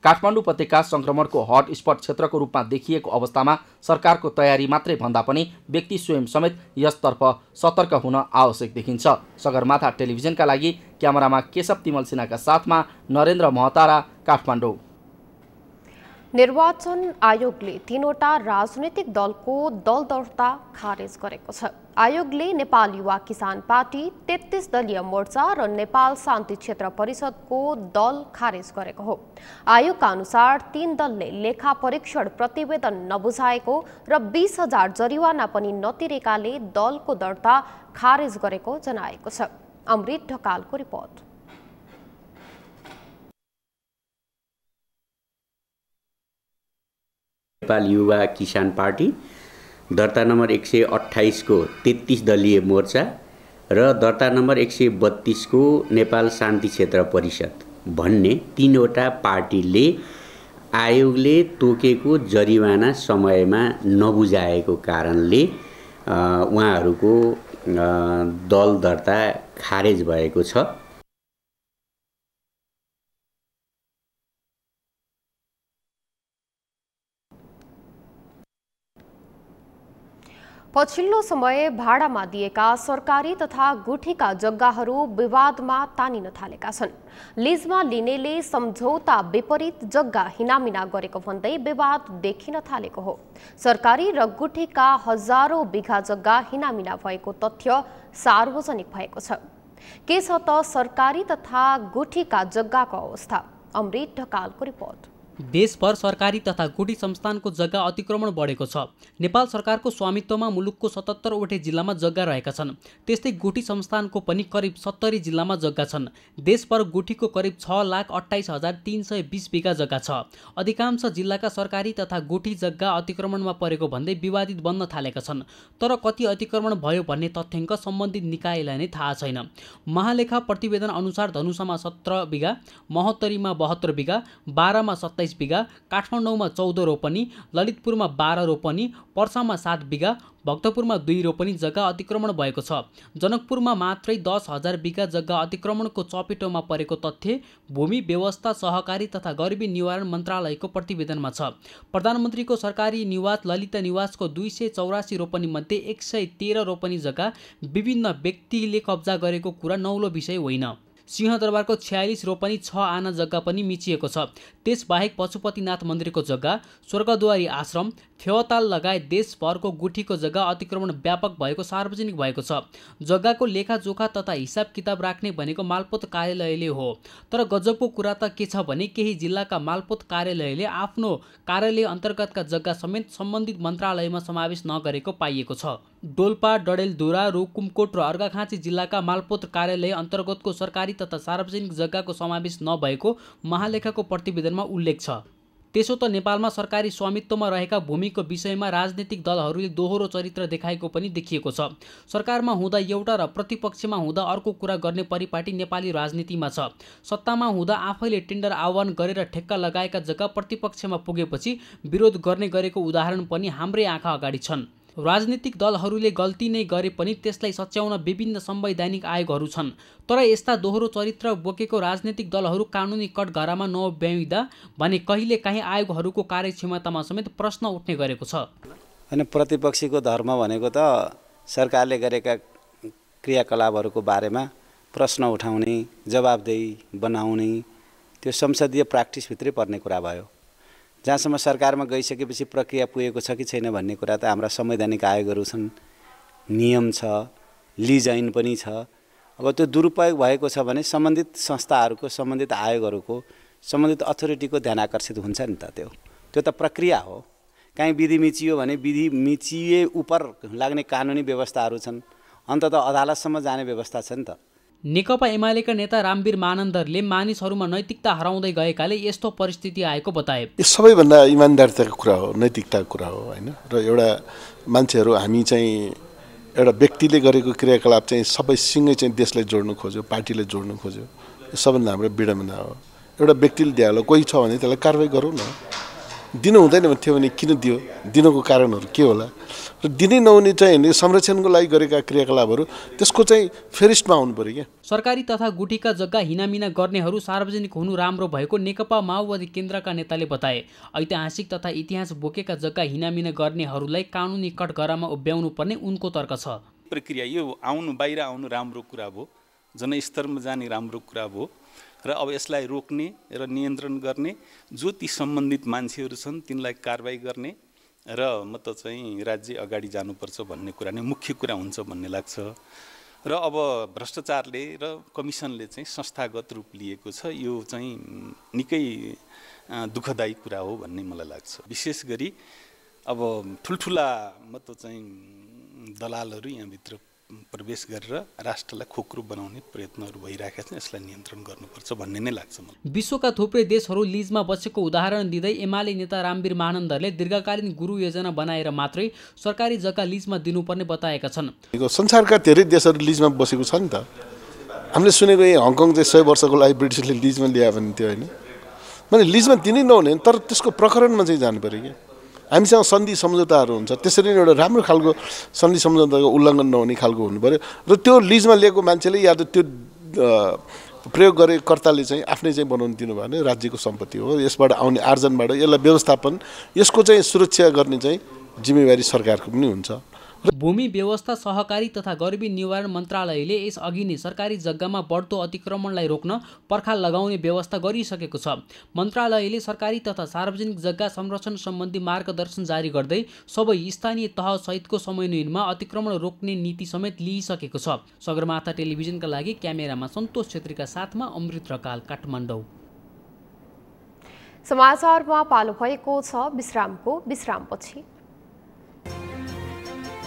काठमाडौँ उपत्यका सङ्क्रमणको हटस्पट क्षेत्रको रूपमा देखिएको अवस्थामा सरकारको तयारी मात्रै भन्दा पनि व्यक्ति स्वयं समेत यसतर्फ सतर्क हुन आवश्यक देखिन्छ। सगरमाथा टेलिभिजनका लागि क्यामेरामा केशव तिमल सिन्हाका साथमा नरेन्द्र महतारा, काठमाडौँ। निर्वाचन आयोगले 3वटा राजनैतिक दलको दल दर्ता खारेज गरेको छ। आयोगले नेपाल युवा किसान पार्टी, 33 दलीय मोर्चा र नेपाल शान्ति क्षेत्र परिषदको दल खारेज गरेको हो। आयोगका अनुसार 3 दलले लेखा परीक्षण प्रतिवेदन नबुझाएको र 20,000 जरिवाना पनि नतिरेकाले दलको दर्ता खारेज गरेको जनाएको छ। अमृत ढकालको रिपोर्ट। नेपाल युवा किसान पार्टी, दर्ता नम्बर 128 को 33 दलीय मोर्चा र दर्ता नम्बर 132 को नेपाल शान्ति क्षेत्र परिषद भन्ने 3वटा पार्टीले आयोगले तोकेको जरिवाना समयमा नबुझाएको कारणले उहाँहरूको दल दर्ता खारेज भएको छ। पछिल्लो समय भाडामा दिएका सरकारी तथा गुठीका जग्गाहरू विवादमा तानिन थालेका छन्। लिजमा लिनेले सम्झौता विपरीत जग्गा हिनामिना गरेको भन्दै विवाद देखिन थालेको हो। सरकारी र गुठीका हजारौं बिघा जग्गा हिनामिना भएको तथ्य सार्वजनिक भएको छ। के छ त सरकारी तथा गुठीका जग्गाको अवस्था? अमृत ढकालको रिपोर्ट। देशभर सरकारी तथा गुठी संस्थानको जग्गा अतिक्रमण बढेको छ। नेपाल सरकारको स्वामित्वमा मुलुकको 77 वटै जिल्लामा जग्गा रहेका छन्। त्यस्तै गुठी संस्थानको पनि करिब 70 जिल्लामा जग्गा छन्। देशभर गुठीको करिब 6,28,320 बिघा जग्गा छ। अधिकांश जिल्लाका सरकारी तथा गुठी जग्गा अतिक्रमणमा परेको भन्दै विवादित बन्न थालेका छन्। तर कति अतिक्रमण भयो भन्ने तथ्याङ्क सम्बन्धित निकायलाई नै थाहा छैन। महालेखा प्रतिवेदन अनुसार धनुषामा 17 बिघा, महोत्तरीमा 72 बिघा, बारामा 27 बिघा, काठमाडौँमा 14 रोपनी, ललितपुरमा 12 रोपनी, पर्सामा 7 बिघा, भक्तपुरमा 2 रोपनी जग्गा अतिक्रमण भएको छ। जनकपुरमा मात्रै 10,000 बिघा जग्गा अतिक्रमणको चपेटोमा परेको तथ्य भूमि व्यवस्था, सहकारी तथा गरिबी निवारण मन्त्रालयको प्रतिवेदनमा छ। प्रधानमन्त्रीको सरकारी निवास ललिता निवासको 284 रोपनी मध्ये 113 रोपनी जग्गा विभिन्न व्यक्तिले कब्जा गरेको कुरा नौलो विषय होइन। सिंहदरबारको 46 रोपनी 6 आना जग्गा पनि मिचिएको छ। त्यसबाहेक पशुपतिनाथ मन्दिरको जग्गा, स्वर्गद्वारी आश्रम, फेवाताल लगायत देशभरको गुठीको जग्गा अतिक्रमण व्यापक भएको सार्वजनिक भएको छ। जग्गाको लेखाजोखा तथा हिसाब किताब राख्ने भनेको मालपोत कार्यालयले हो। तर गजबको कुरा त के छ भने केही जिल्लाका मालपोत कार्यालयले आफ्नो कार्यालय अन्तर्गतका जग्गा समेत सम्बन्धित मन्त्रालयमा समावेश नगरेको पाइएको छ। डोल्पा, डडेलधुरा, रुकुमकोट र अर्घाखाँची जिल्लाका मालपोत कार्यालय अन्तर्गतको सरकारी तथा सार्वजनिक जग्गाको समावेश नभएको महालेखाको प्रतिवेदनमा उल्लेख छ। त्यसो त नेपालमा सरकारी स्वामित्वमा रहेका भूमिको विषयमा राजनीतिक दलहरूले दोहोरो चरित्र देखाएको पनि देखिएको छ। सरकारमा हुँदा एउटा र प्रतिपक्षमा हुँदा अर्को कुरा गर्ने परिपाटी नेपाली राजनीतिमा छ। सत्तामा हुँदा आफैले टेन्डर आह्वान गरेर ठेक्का लगाएका जग्गा प्रतिपक्षमा पुगेपछि विरोध गर्ने गरेको उदाहरण पनि हाम्रै आँखा अगाडि छन्। राजनीतिक दलहरूले गल्ती नै गरे पनि त्यसलाई सच्याउन विभिन्न संवैधानिक आयोगहरू छन्। तर यस्ता दोहोरो चरित्र बोकेको राजनीतिक दलहरू कानुनी कठघरामा नउभ्याइँदा भने कहिलेकाहीँ आयोगहरूको कार्यक्षमतामा समेत प्रश्न उठ्ने गरेको छ। होइन, प्रतिपक्षीको धर्म भनेको त सरकारले गरेका क्रियाकलापहरूको बारेमा प्रश्न उठाउने, जवाबदेही बनाउने, त्यो संसदीय प्र्याक्टिसभित्रै पर्ने कुरा भयो। जहाँसम्म सरकारमा गइसकेपछि प्रक्रिया पुगेको छ कि छैन भन्ने कुरा त हाम्रा संवैधानिक आयोगहरू छन्, नियम छ, लिज ऐन पनि छ। अब त्यो दुरुपयोग भएको छ भने सम्बन्धित संस्थाहरूको, सम्बन्धित आयोगहरूको, सम्बन्धित अथोरिटीको ध्यान आकर्षित हुन्छ नि त। त्यो त प्रक्रिया हो। काहीँ विधि मिचियो भने विधि मिचिए उपर लाग्ने कानुनी व्यवस्थाहरू छन्, अन्ततः अदालतसम्म जाने व्यवस्था छ नि त। नेकपा एमालेका नेता रामवीर मानन्दरले मानिसहरूमा नैतिकता हराउँदै गएकाले यस्तो परिस्थिति आएको बताए। यो सबैभन्दा इमान्दारिताको कुरा हो, नैतिकताको कुरा हो होइन। र एउटा मान्छेहरू हामी चाहिँ एउटा व्यक्तिले गरेको क्रियाकलाप चाहिँ सबैसँगै चाहिँ देशलाई जोड्नु खोज्यो, पार्टीलाई जोड्नु खोज्यो, यो सबभन्दा हाम्रो विडम्बना हो। एउटा व्यक्तिले दिइहाल्यो, कोही छ भने त्यसलाई कारवाही गरौँ न। दिनु हुँदैन थियो भने किन दियो, दिनुको कारणहरू के होला, र दिनै नहुने चाहिँ संरक्षणको लागि गरेका क्रियाकलापहरू त्यसको चाहिँ फेरिस्टमा आउनु पर्यो क्या। सरकारी तथा गुठीका जग्गा हिनामिना गर्नेहरू सार्वजनिक हुनु राम्रो भएको नेकपा माओवादी केन्द्रका नेताले बताए। ऐतिहासिक तथा इतिहास बोकेका जग्गा हिनामिना गर्नेहरूलाई कानुनी कठघरामा उभ्याउनु पर्ने उनको तर्क छ। प्रक्रिया यो बाहिर आउनु राम्रो कुरा भयो, जनस्तरमा जाने राम्रो कुरा भयो, र अब यसलाई रोक्ने र नियन्त्रण गर्ने जो ती सम्बन्धित मान्छेहरू छन् तिनलाई कारबाही गर्ने र म त चाहिँ राज्य अगाडि जानुपर्छ भन्ने कुरा नै मुख्य कुरा हुन्छ भन्ने लाग्छ। र अब भ्रष्टाचारले र कमिसनले चाहिँ संस्थागत रूप लिएको छ, यो चाहिँ निकै दुःखदायी कुरा हो भन्ने मलाई लाग्छ। विशेष गरी अब ठुल्ठुला चाहिँ दलालहरू यहाँभित्र प्रवेश गरेर राष्ट्रलाई खोक्रो बनाउने प्रयत्नहरू भइरहेका छन्, यसलाई नियन्त्रण गर्नुपर्छ भन्ने नै लाग्छ मलाई। विश्वका थुप्रै देशहरू लिजमा बसेको उदाहरण दिँदै एमाले नेता रामवीर मानन्दरले दीर्घकालीन गुरु योजना बनाएर मात्रै सरकारी जग्गा लिजमा दिनुपर्ने बताएका छन्। संसारका धेरै देशहरू लिजमा बसेको छ नि त। हामीले सुनेको यही हङकङ चाहिँ 100 वर्षको लागि ब्रिटिसले लिजमा ल्यायो भने त्यो होइन, मैले लिजमा दिनै नहुने, तर त्यसको प्रकरणमा चाहिँ जानु पर्यो कि हामीसँग सन्धि सम्झौताहरू हुन्छ, त्यसरी नै एउटा राम्रो खालको सन्धि सम्झौताको उल्लङ्घन नहुने खालको हुनु पर्यो। र त्यो लिजमा लिएको मान्छेले या त त्यो प्रयोग गरेकर्ताले चाहिँ आफ्नै चाहिँ बनाउनु दिनु भयो भने राज्यको सम्पत्ति हो, यसबाट आउने आर्जनबाट यसलाई व्यवस्थापन, यसको चाहिँ सुरक्षा गर्ने चाहिँ जिम्मेवारी सरकारको पनि हुन्छ। भूमि व्यवस्था, सहकारी तथा गरिबी निवारण मन्त्रालयले यस अघि नै सरकारी जग्गामा बढ्दो अतिक्रमणलाई रोक्न पर्खाल लगाउने व्यवस्था गरिसकेको छ। मन्त्रालयले सरकारी तथा सार्वजनिक जग्गा संरक्षण सम्बन्धी मार्गदर्शन जारी गर्दै सबै स्थानीय तह सहितको समन्वयमा अतिक्रमण रोक्ने नीति समेत लिइसकेको छ। सगरमाथा टेलिभिजनका लागि क्यामेरामा सन्तोष छेत्रीका साथमा अमृत रकाल, काठमाडौँ। समाचारमा पालो भएको छ विश्रामको। विश्रामपछि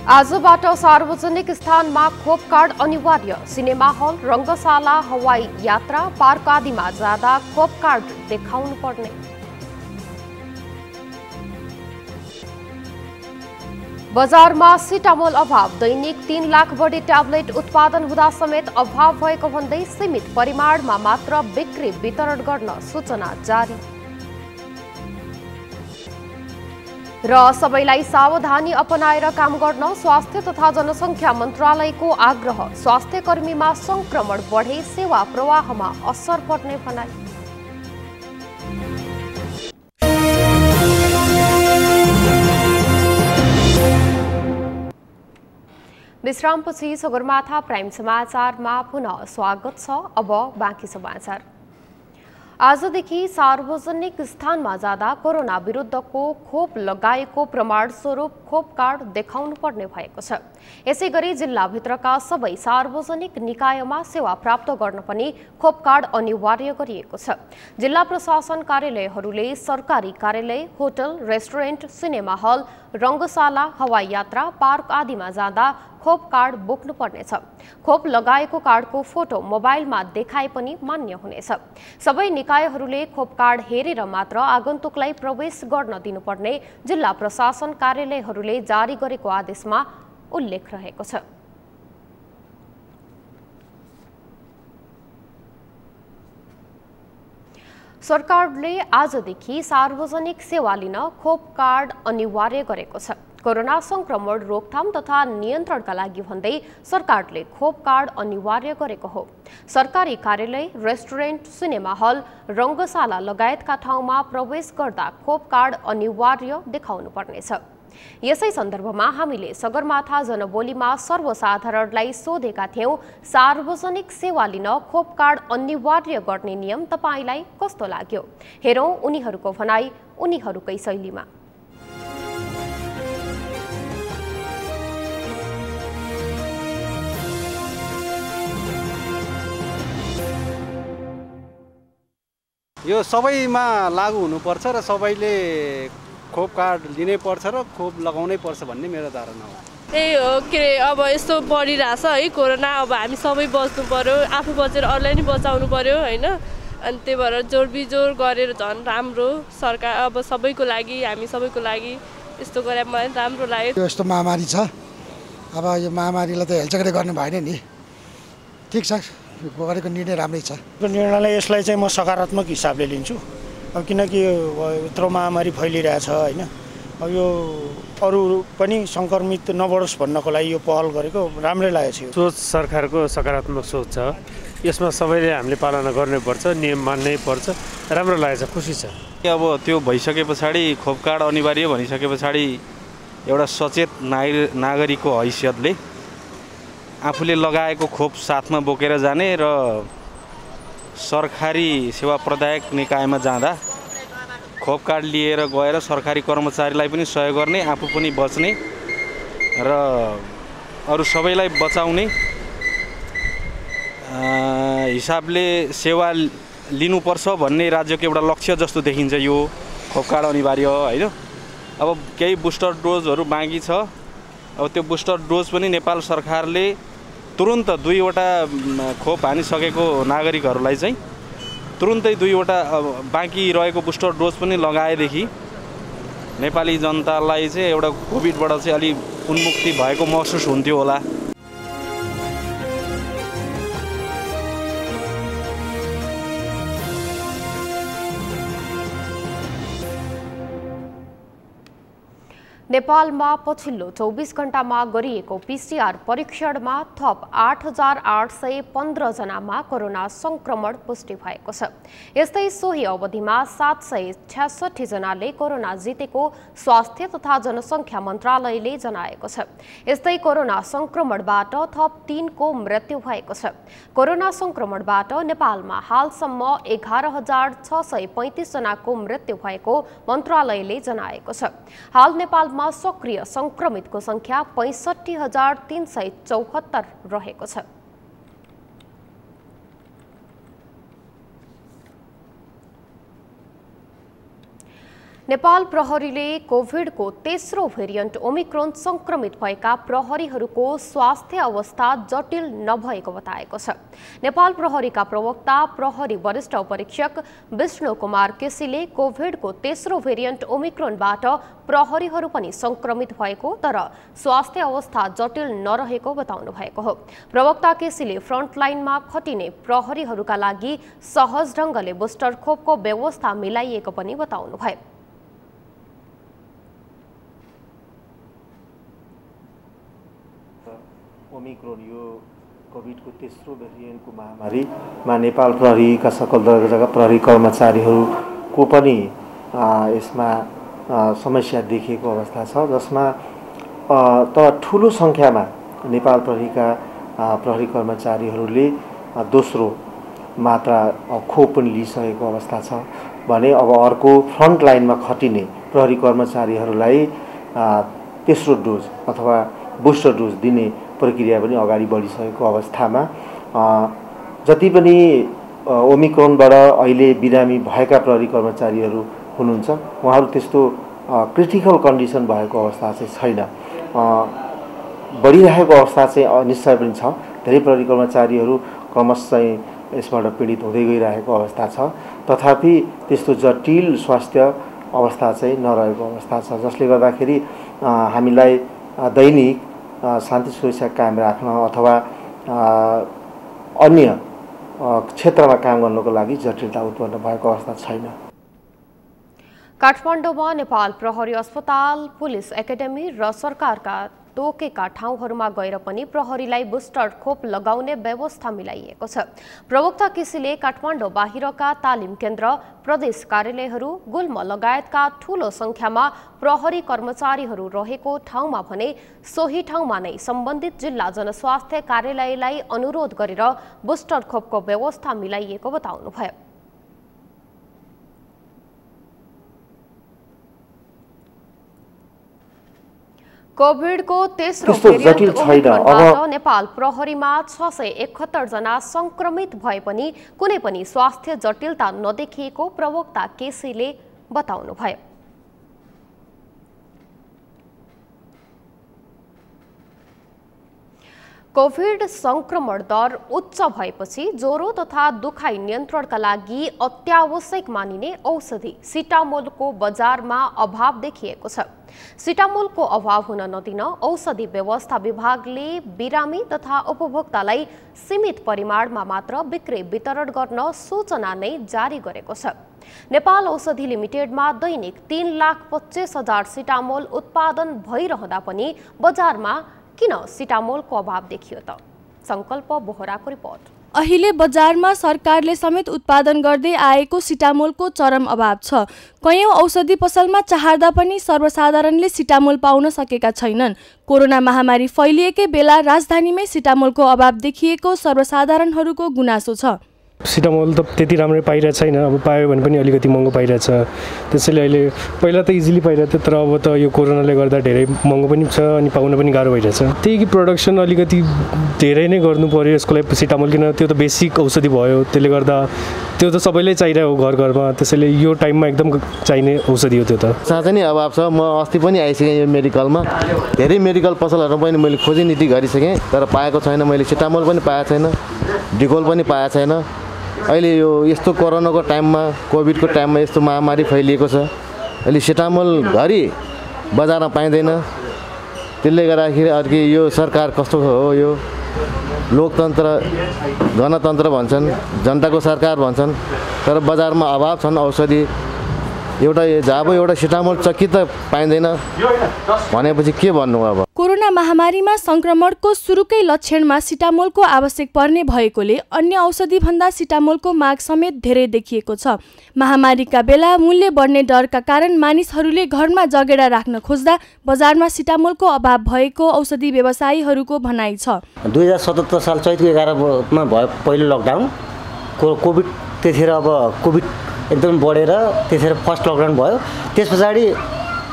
आजबाट सार्वजनिक स्थानमा खोप कार्ड अनिवार्य। सिनेमा हल, रङ्गशाला, हवाई यात्रा, पार्क आदिमा जाँदा खोप कार्ड देखाउनु पर्ने। बजारमा सिटामोल अभाव। दैनिक 3 लाख बढी ट्याब्लेट उत्पादन हुँदा समेत अभाव भएको भन्दै सीमित परिमाणमा मात्र बिक्री वितरण गर्न सूचना जारी। र सबैलाई सावधानी अपनाएर काम गर्न स्वास्थ्य तथा जनसङ्ख्या मन्त्रालयको आग्रह। स्वास्थ्य कर्मीमा संक्रमण बढे सेवा प्रवाहमा असर पर्ने भनाइ। विश्रामपछि सगरमाथा प्राइम समाचारमा पुनः स्वागत छ। अब बाँकी समाचार। आजदेखि सार्वजनिक स्थानमा जाँदा कोरोना विरुद्धको खोप लगाएको प्रमाण स्वरूप खोप कार्ड देखाउनु पर्ने भएको छ। यसैगरी जिल्लाभित्रका सबै सार्वजनिक निकायमा सेवा प्राप्त गर्न पनि खोप कार्ड अनिवार्य गरिएको छ। जिल्ला प्रशासन कार्यालयहरूले सरकारी कार्यालय, होटल, रेस्टुरेन्ट, सिनेमा हल, रङ्गशाला, हवाई यात्रा, पार्क आदिमा जाँदा खोप कार्ड बोक्नुपर्नेछ। खोप लगाएको कार्डको फोटो मोबाइलमा देखाए पनि मान्य हुनेछ। सबै निकायहरूले खोप कार्ड हेरेर मात्र आगन्तुकलाई प्रवेश गर्न दिनुपर्ने जिल्ला प्रशासन कार्यालयहरूले जारी गरेको आदेशमा उल्लेख रहेको छ। सरकारले आजदेखि सार्वजनिक सेवा लिन खोप कार्ड अनिवार्य गरेको छ। कोरोना संक्रमण रोकथाम तथा नियन्त्रणका लागि भन्दै सरकारले खोप कार्ड अनिवार्य गरेको हो। सरकारी कार्यालय, रेस्टुरेन्ट, सिनेमा हल, रङ्गशाला लगायतका ठाउँमा प्रवेश गर्दा खोप कार्ड अनिवार्य देखाउनु पर्नेछ। यसै सन्दर्भमा हामीले सगरमाथा जनबोलीमा सर्वसाधारणलाई सोधेका थियौं, सार्वजनिक सेवा लिन खोप कार्ड अनिवार्य गर्ने नियम तपाईलाई कस्तो लाग्यो? हेरौं उनीहरूको भनाई उनीहरूकै शैलीमा। यो सबैमा लागू हुनुपर्छ र सबैले खोप कार्ड लिनै पर्छ र खोप लगाउनै पर्छ भन्ने मेरो धारणा हो। त्यही हो, के अरे अब यस्तो बढिरहेछ है कोरोना, अब हामी सबै बच्नु पर्यो, आफू बचेर अरूलाई नि बचाउनु पर्यो होइन। अनि त्यही भएर जोडबिजोड गरेर झन् राम्रो, सरकार अब सबैको लागि, हामी सबैको लागि यस्तो गरे मलाई राम्रो लाग्यो। यस्तो महामारी छ, अब यो महामारीलाई त हेलचक्रे गर्ने भएन नि। ठिक छ, गरेको निर्णय राम्रै छ। यो निर्णयलाई यसलाई चाहिँ म सकारात्मक हिसाबले लिन्छु। अब किनकि यत्रो महामारी फैलिरहेछ होइन, अब यो अरू पनि सङ्क्रमित नबढोस् भन्नको लागि यो पहल गरेको राम्रै लागेको छ। सोच सरकारको सकारात्मक सोच छ, यसमा सबैले हामीले पालना गर्नुपर्छ, नियम मान्नै पर्छ, राम्रो लागेको छ, खुसी छ। अब त्यो भइसके पछाडि खोप कार्ड अनिवार्य भनिसके पछाडि एउटा सचेत नागरिकको हैसियतले आफूले लगाएको खोप साथमा बोकेर जाने र सरकारी सेवा प्रदायक निकायमा जाँदा खोप कार्ड लिएर गएर सरकारी कर्मचारीलाई पनि सहयोग गर्ने, आफू पनि बच्ने र अरू सबैलाई बचाउने हिसाबले सेवा लिनुपर्छ भन्ने राज्यको एउटा लक्ष्य जस्तो देखिन्छ यो खोप कार्ड अनिवार्य होइन। अब केही बुस्टर डोजहरू बाँकी छ, अब त्यो बुस्टर डोज पनि नेपाल सरकारले तुरुन्त 2वटा खोप हानिसकेको नागरिकहरूलाई चाहिँ तुरुन्तै 2वटा बाँकी रहेको बुस्टर डोज पनि लगाएदेखि नेपाली जनतालाई चाहिँ एउटा कोभिडबाट चाहिँ अलि उन्मुक्ति भएको महसुस हुन्थ्यो होला। नेपालमा पछिल्लो 24 घण्टामा गरिएको PCR परीक्षणमा थप 8,815 जनामा कोरोना संक्रमण पुष्टि भएको छ। यस्तै सोही अवधिमा 766 जनाले कोरोना जितेको स्वास्थ्य तथा जनसङ्ख्या मन्त्रालयले जनाएको छ। यस्तै कोरोना संक्रमणबाट थप 3 को मृत्यु भएको छ। कोरोना संक्रमणबाट नेपालमा हालसम्म 11,635 जनाको मृत्यु भएको मन्त्रालयले जनाएको छ। हाल नेपालमा सक्रिय संक्रमितको संख्या 65,374 रहेको छ। नेपाल प्रहरीले कोभिडको तेस्रो भेरिएन्ट ओमिक्रोन संक्रमित भएका प्रहरीहरूको स्वास्थ्य अवस्था जटिल नभएको बताएको छ। नेपाल प्रहरीका प्रवक्ता प्रहरी वरिष्ठ परीक्षक विष्णु कुमार केसीले कोभिडको तेस्रो भेरिएन्ट ओमिक्रोनबाट प्रहरीहरू पनि संक्रमित भएको तर स्वास्थ्य अवस्था जटिल नरहेको बताउनु भएको हो। प्रवक्ता केसीले फ्रन्टलाइनमा खटिने प्रहरीहरूका लागि सहज ढङ्गले बुस्टर खोपको व्यवस्था मिलाइएको पनि बताउनु भयो। ओमिक्रोन यो कोभिडको तेस्रो भेरिएन्टको महामारीमा नेपाल प्रहरीका सकल दर्जाका प्रहरी कर्मचारीहरूको पनि यसमा समस्या देखिएको अवस्था छ, जसमा त ठुलो सङ्ख्यामा नेपाल प्रहरीका प्रहरी कर्मचारीहरूले दोस्रो मात्रा खोप पनि लिइसकेको अवस्था छ भने अब अर्को फ्रन्ट लाइनमा खटिने प्रहरी कर्मचारीहरूलाई तेस्रो डोज अथवा बुस्टर डोज दिने प्रक्रिया पनि अगाडि बढिसकेको अवस्थामा जति पनि ओमिक्रोनबाट अहिले बिरामी भएका प्रहरी कर्मचारीहरू हुनुहुन्छ उहाँहरू त्यस्तो क्रिटिकल कन्डिसन भएको अवस्था चाहिँ छैन। बढिरहेको अवस्था चाहिँ निश्चय पनि छ। धेरै प्रहरी कर्मचारीहरू क्रमशः चाहिँ यसबाट पीडित हुँदै गइरहेको अवस्था छ। तथापि त्यस्तो जटिल स्वास्थ्य अवस्था चाहिँ नरहेको अवस्था छ, जसले गर्दाखेरि हामीलाई दैनिक शान्ति सुरक्षा कायम राख्न अथवा अन्य क्षेत्रमा काम गर्नको लागि जटिलता उत्पन्न भएको अवस्था छैन। काठमाडौँमा नेपाल प्रहरी अस्पताल, पुलिस एकाडेमी र सरकारका तोकेका ठाउँहरूमा गएर पनि प्रहरीलाई बुस्टर खोप लगाउने व्यवस्था मिलाइएको छ। प्रवक्ता केसीले काठमाडौँ बाहिरका तालिम केन्द्र, प्रदेश कार्यालयहरू, गुल्म लगायतका ठूलो संख्यामा प्रहरी कर्मचारीहरू रहेको ठाउँमा भने सोही ठाउँमा नै सम्बन्धित जिल्ला जनस्वास्थ्य कार्यालयलाई अनुरोध गरेर बुस्टर खोपको व्यवस्था मिलाइएको बताउनुभयो। कोभिडको तेस्रो भेरिएन्ट नेपाल प्रहरीमा 671 जना संक्रमित भए पनि कुनै पनि स्वास्थ्य जटिलता नदेखिएको प्रवक्ता केसीले बताउनुभयो। कोभिड संक्रमण दर उच्च भएपछि ज्वरो तथा दुखाइ नियन्त्रणका लागि अत्यावश्यक मानिने औषधि सिटामोलको बजारमा अभाव देखिएको छ। सिटामोलको अभाव हुन नदिन औषधि व्यवस्था विभागले बिरामी तथा उपभोक्तालाई सीमित परिमाणमा मात्र बिक्री वितरण गर्न सूचना नै जारी गरेको छ। नेपाल औषधि लिमिटेडमा दैनिक 3,25,000 सिटामोल उत्पादन भइरहँदा पनि बजारमा किन सिटामोलको अभाव देखियो त? संकल्प बोहराको रिपोर्ट। अहिले बजारमा सरकारले समेत उत्पादन गर्दै आएको सिटामोलको चरम अभाव छ। कयौं औषधि पसलमा चाहर्दा पनि सर्वसाधारणले सिटामोल पाउन सकेका छैनन्। कोरोना महामारी फैलिएकै बेला राजधानीमै सिटामोलको अभाव देखिएको सर्वसाधारणहरूको गुनासो छ। सिटामोल त त्यति राम्रै पाइरहेको छैन, अब पायो भने पनि अलिकति महँगो पाइरहेछ। त्यसैले अहिले पहिला त इजिली पाइरहेको थियो, तर अब त यो कोरोनाले गर्दा धेरै महँगो पनि छ अनि पाउन पनि गाह्रो भइरहेछ। त्यही कि प्रोडक्सन अलिकति धेरै नै गर्नु पर्यो यसको लागि सिटामोल, किन त्यो त बेसिक औषधि भयो, त्यसले गर्दा त्यो त सबैलाई चाहिरहेको घर घरमा, त्यसैले यो टाइममा एकदम चाहिने औषधि हो त्यो त। साँच्चै नै अभाव छ। म अस्ति पनि आइसकेँ यो मेडिकलमा, धेरै मेडिकल पसलहरूमा पनि मैले खोजीनीति गरिसकेँ, तर पाएको छैन। मैले सिटामोल पनि पाएको छैन, डिकोल पनि पाएको छैन। अहिले यो यस्तो कोरोनाको टाइममा, कोभिडको टाइममा यस्तो महामारी फैलिएको छ, अहिले सिटामोल घरि बजारमा पाइँदैन। त्यसले गर्दाखेरि अर्को यो सरकार कस्तो हो, यो लोकतन्त्र गणतन्त्र भन्छन्, जनताको सरकार भन्छन्, तर बजारमा अभाव छन् औषधि। जब एउटा सिटामोल चक्की त पाइँदैन भनेपछि के भन्नु अब? कोरोना महामारीमा संक्रमणको सुरुकै लक्षणमा सिटामोलको आवश्यक पर्ने भएकोले अन्य औषधि भन्दा सिटामोलको माग समेत धेरै देखिएको छ। महामारीका बेला मूल्य बढ्ने डरका कारण मानिसहरूले घरमा जगेडा राख्न खोज्दा बजारमा सिटामोलको अभाव भएको औषधि व्यवसायीहरूको भनाइ छ। 2077 साल चैतको 11मा भयो पहिलो लकडाउन, कोभिड त्यतिखेर अब कोभिड एकदम बढेर त्यतिखेर फर्स्ट लकडाउन भयो। त्यस पछाडि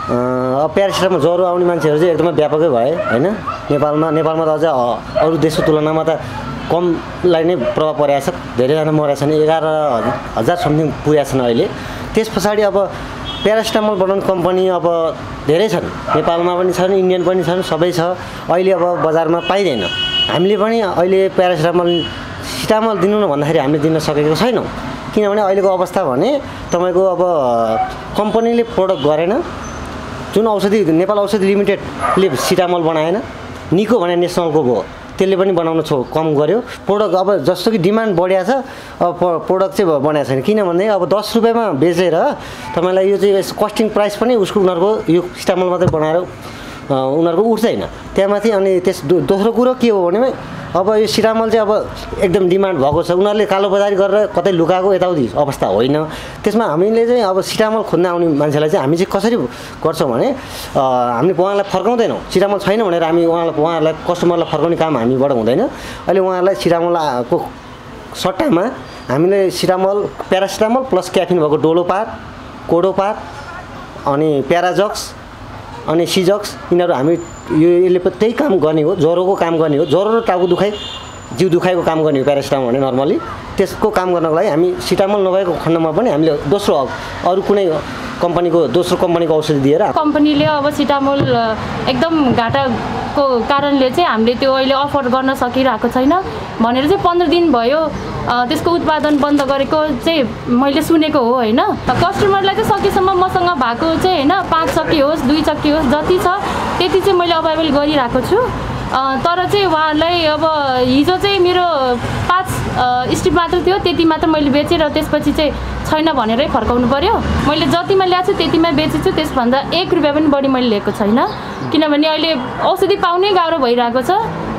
प्यारासिटामोल ज्वरो आउने मान्छेहरू चाहिँ एकदमै व्यापकै भए होइन। नेपालमा त अझ अरू देशको तुलनामा त कमलाई नै प्रभाव परेको छ। धेरैजना मरेका छन्, 11,000 समथिङ पुगेका छन् अहिले। त्यस पछाडि अब प्यारासिटामोल बनाउने कम्पनी अब धेरै छन्, नेपालमा पनि छन्, इन्डियन पनि छन्, सबै छ। अहिले अब बजारमा पाइँदैन। हामीले पनि अहिले सिटामोल दिनु न भन्दाखेरि हामीले दिन सकेको छैनौँ, किनभने अहिलेको अवस्था भने तपाईँको अब कम्पनीले प्रोडक्ट गरेन। जुन औषधि नेपाल औषधि लिमिटेडले सिटामोल बनाएन, निको भने नेसनलको भयो, त्यसले पनि बनाउन कम गर्यो। प्रोडक्ट अब जस्तो कि डिमान्ड बढिया छ, अब प्रोडक्ट चाहिँ बनाएको छैन। किनभने अब 10 रुपियाँमा बेचेर तपाईँलाई यो चाहिँ कस्टिङ प्राइस पनि उनीहरूको यो सिटामोल मात्रै बनाएर उनीहरूको उठ्दैन त्यहाँमाथि। अनि दोस्रो कुरो के हो भने अब यो सिटामोल चाहिँ अब एकदम डिमान्ड भएको छ। उनीहरूले कालोबजारी गरेर कतै लुकाएको यताउति अवस्था होइन। त्यसमा हामीले चाहिँ अब सिटामोल खोज्न आउने मान्छेलाई चाहिँ हामी चाहिँ कसरी गर्छौँ भने हामीले उहाँलाई फर्काउँदैनौँ। सिटामोल छैन भनेर हामी उहाँहरूलाई कस्टमरलाई फर्काउने काम हामीबाट हुँदैन। अहिले उहाँहरूलाई सिटामोलको सट्टामा हामीले सिटामोल, प्यारासिटामोल प्लस क्याफिन भएको डोलोपार, कोडोपार अनि प्याराजक्स अनि सिजक्स, यिनीहरू हामी यसले त्यही काम गर्ने हो, ज्वरोको काम गर्ने हो। ज्वरो र टाउको दुखाइ, जिउ दुखाइको काम गर्ने हो प्यारासिटामोल भने नर्मली। त्यसको काम गर्नको लागि हामी सिटामोल नभएको खण्डमा पनि हामीले दोस्रो अरू कुनै दोस्रो कम्पनीको औषधि दिएर कम्पनीले अब सिटामोल एकदम घाटा को कारणले चाहिँ हामीले त्यो अहिले अफर गर्न सकिरहेको छैन भनेर चाहिँ 15 दिन भयो त्यसको उत्पादन बन्द गरेको चाहिँ मैले सुनेको हो होइन। कस्टमरलाई चाहिँ सकेसम्म मसँग भएको चाहिँ होइन 5 चक्की होस् 2 चक्की होस् जति छ त्यति चाहिँ मैले अभाइलेबल गरिरहेको छु। तर चाहिँ उहाँहरूलाई अब हिजो चाहिँ मेरो 5 स्ट्रिप मात्र थियो त्यति मात्र मैले बेचेँ र त्यसपछि चाहिँ छैन भनेरै फर्काउनु पर्यो। मैले जतिमा ल्याएको छु त्यतिमा बेचेछु, त्यसभन्दा 1 रुपियाँ पनि बढी मैले लिएको छैन किनभने अहिले औषधि पाउनै गाह्रो भइरहेको छ।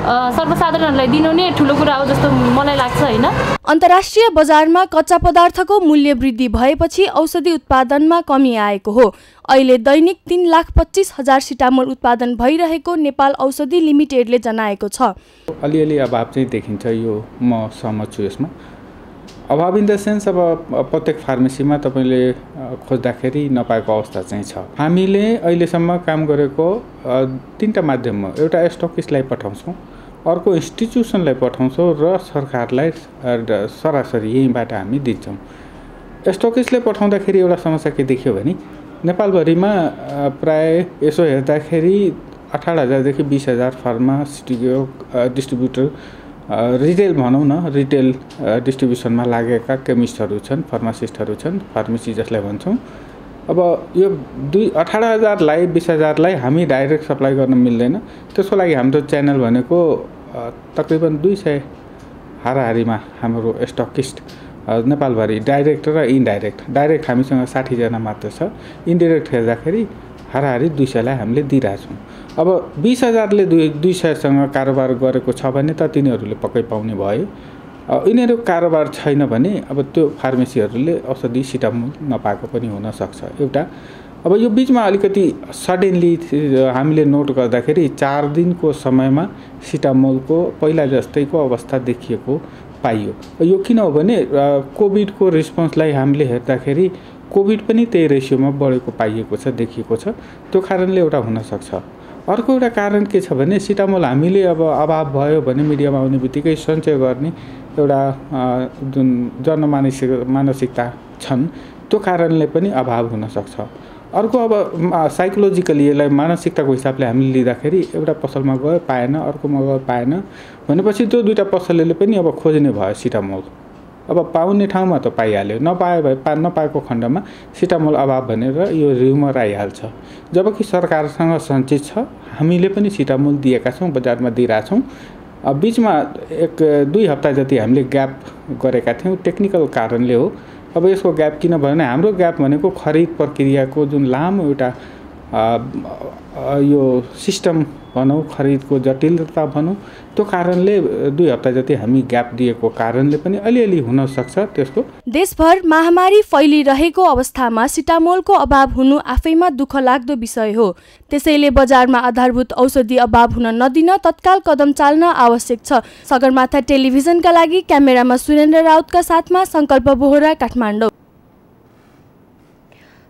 सर्वसाधारणलाई दिनु नै ठुलो कुरा हो जस्तो मलाई लाग्छ होइन। अन्तर्राष्ट्रिय बजारमा कच्चा पदार्थको मूल्य वृद्धि भएपछि औषधि उत्पादनमा कमी आएको हो। अहिले दैनिक 3,25,000 सिटामोल उत्पादन भइरहेको नेपाल औषधि लिमिटेडले जनाएको छ। अलिअलि अभाव चाहिँ देखिन्छ, यो म सहमत छु यसमा। अभाव इन द सेन्स अब प्रत्येक फार्मेसीमा तपाईँले खोज्दाखेरि नपाएको अवस्था चाहिँ छ। हामीले अहिलेसम्म काम गरेको 3टा माध्यममा, एउटा स्टकिस्टलाई पठाउँछौँ, अर्को इन्स्टिट्युसनलाई पठाउँछौँ र सरकारलाई सरासरी यहीँबाट हामी दिन्छौँ। स्टकिस्टले पठाउँदाखेरि एउटा समस्या के देखियो भने नेपालभरिमा प्राय यसो हेर्दाखेरि 18,000 देखि 20,000 फार्मास्युटिकल डिस्ट्रिब्युटर रिटेल भनौँ न, रिटेल डिस्ट्रिब्युसनमा लागेका केमिस्टहरू छन्, फार्मासिस्टहरू छन्, फार्मेसी जसलाई भन्छौँ। अब यो 18,000लाई 20,000लाई हामी डाइरेक्ट सप्लाई गर्न मिल्दैन। त्यसको लागि हाम्रो च्यानल भनेको तकरिबन 200 हाराहारीमा हाम्रो स्टकिस्ट नेपालभरि डाइरेक्ट र इन्डाइरेक्ट। डाइरेक्ट हामीसँग 60 जना मात्र छ, इन्डाइरेक्ट हेर्दाखेरि हाराहारी 200लाई हामीले दिइरहेछौँ। अब 20,000ले 200सँग कारोबार गरेको छ भने त तिनीहरूले पक्कै पाउने भयो। यिनीहरू कारोबार छैन भने अब त्यो फार्मेसीहरूले औषधि सिटामोल नपाएको पनि हुनसक्छ एउटा। अब यो बिचमा अलिकति सडनली हामीले नोट गर्दाखेरि 4 दिनको समयमा सिटामोलको पहिला जस्तैको अवस्था देखिएको पाइयो। यो किन हो भने कोभिडको रिस्पोन्सलाई हामीले हेर्दाखेरि कोभिड पनि त्यही रेसियोमा बढेको पाइएको छ, देखिएको छ। त्यो कारणले एउटा हुनसक्छ। अर्को एउटा कारण के छ भने सिटामोल हामीले अब अभाव भयो भने मिडियामा आउने बित्तिकै सञ्चय गर्ने एउटा जुन जनमानसिकता छन् त्यो कारणले पनि अभाव हुनसक्छ। अर्को अब साइकोलोजिकली यसलाई मानसिकताको हिसाबले हामीले लिँदाखेरि एउटा पसलमा गयो पाएन, अर्कोमा गयो पाएन भनेपछि त्यो 2टा पसलले पनि अब खोज्ने भयो सिटामोल। अब पाउने ठाउँमा त पाइहाल्यो, नपाएको खण्डमा सिटामोल अभाव भनेर यो र्युमर आइहाल्छ। जबकि सरकारसँग सञ्चित छ, हामीले पनि सिटामोल दिएका छौँ, बजारमा दिइरहेछौँ। बिचमा 1-2 हप्ता जति हामीले ग्याप गरेका थियौँ, टेक्निकल कारणले हो। अब यसको ग्याप किन भयो भने हाम्रो ग्याप भनेको खरिद प्रक्रियाको जुन लामो एउटा यो सिस्टम भनौँ, खरिदको जटिलता भनौँ, त्यो कारणले 2 हप्ता जति हामी ग्याप दिएको कारणले पनि अलिअलि हुनसक्छ त्यसको। देशभर महामारी फैलिरहेको अवस्थामा सिटामोलको अभाव हुनु आफैमा दुःख लाग्दो विषय हो। त्यसैले बजारमा आधारभूत औषधि अभाव हुन नदिन तत्काल कदम चाल्न आवश्यक छ। सगरमाथा टेलिभिजनका लागि क्यामेरामा सुरेन्द्र राउतका साथमा सङ्कल्प बोहरा, काठमाडौँ।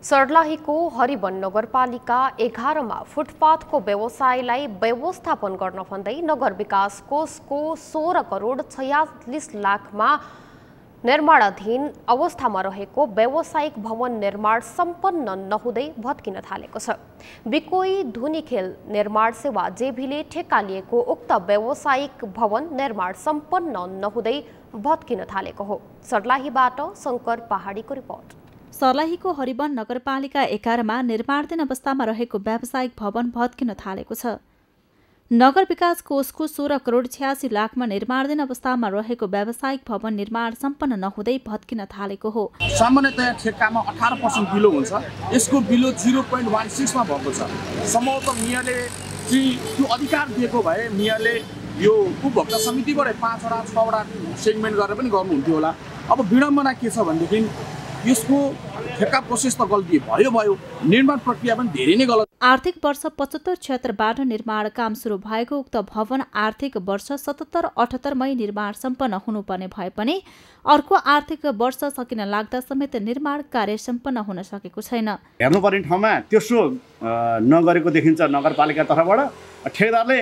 सर्लाहीको हरिवन नगरपालिका 11मा फुटपाथको व्यवसायलाई व्यवस्थापन गर्न भन्दै नगर विकास कोषको 16 करोड 46 लाखमा निर्माणाधीन अवस्थामा रहेको व्यावसायिक भवन निर्माण सम्पन्न नहुँदै भत्किन थालेको छ। बिकोई धुनीखेल निर्माण सेवा जेभीले ठेक्का लिएको उक्त व्यावसायिक भवन निर्माण सम्पन्न नहुँदै भत्किन थालेको हो। सर्लाहीबाट शङ्कर पहाडीको रिपोर्ट। सर्लाहीको हरिवन नगरपालिका 11मा निर्माणाधीन अवस्थामा रहेको व्यावसायिक भवन भत्किन थालेको छ। नगर विकास कोषको 16 करोड 86 लाखमा निर्माणाधीन अवस्थामा रहेको व्यावसायिक भवन निर्माण सम्पन्न नहुँदै भत्किन थालेको हो। सामान्यतया ठेक्कामा 18% बिलो हुन्छ, यसको बिलो 0.16 मा भएको छ। सम्भवतः मेयरले त्यो अधिकार दिएको भए मेयरले यो उपभोक्ता समितिबाट 5 वटा 6 वटा सेगमेन्ट गरेर पनि गर्नुहुन्थ्यो होला। अब विडम्बना के छ भनेदेखि यसको ठेक्का प्रोसेस त गल्ती भयो, निर्माण प्रक्रिया पनि धेरै नै गलत। आर्थिक वर्ष 75-76बाट निर्माण काम सुरु भएको उक्त भवन आर्थिक वर्ष 77-78 मै निर्माण सम्पन्न हुनुपर्ने भए पनि अर्को आर्थिक वर्ष सकिन लाग्दा समेत निर्माण कार्य सम्पन्न हुन सकेको छैन। हेर्नुपर्ने ठाउँमा त्यसो नगरेको देखिन्छ नगरपालिका तर्फबाट। ठेकेदारले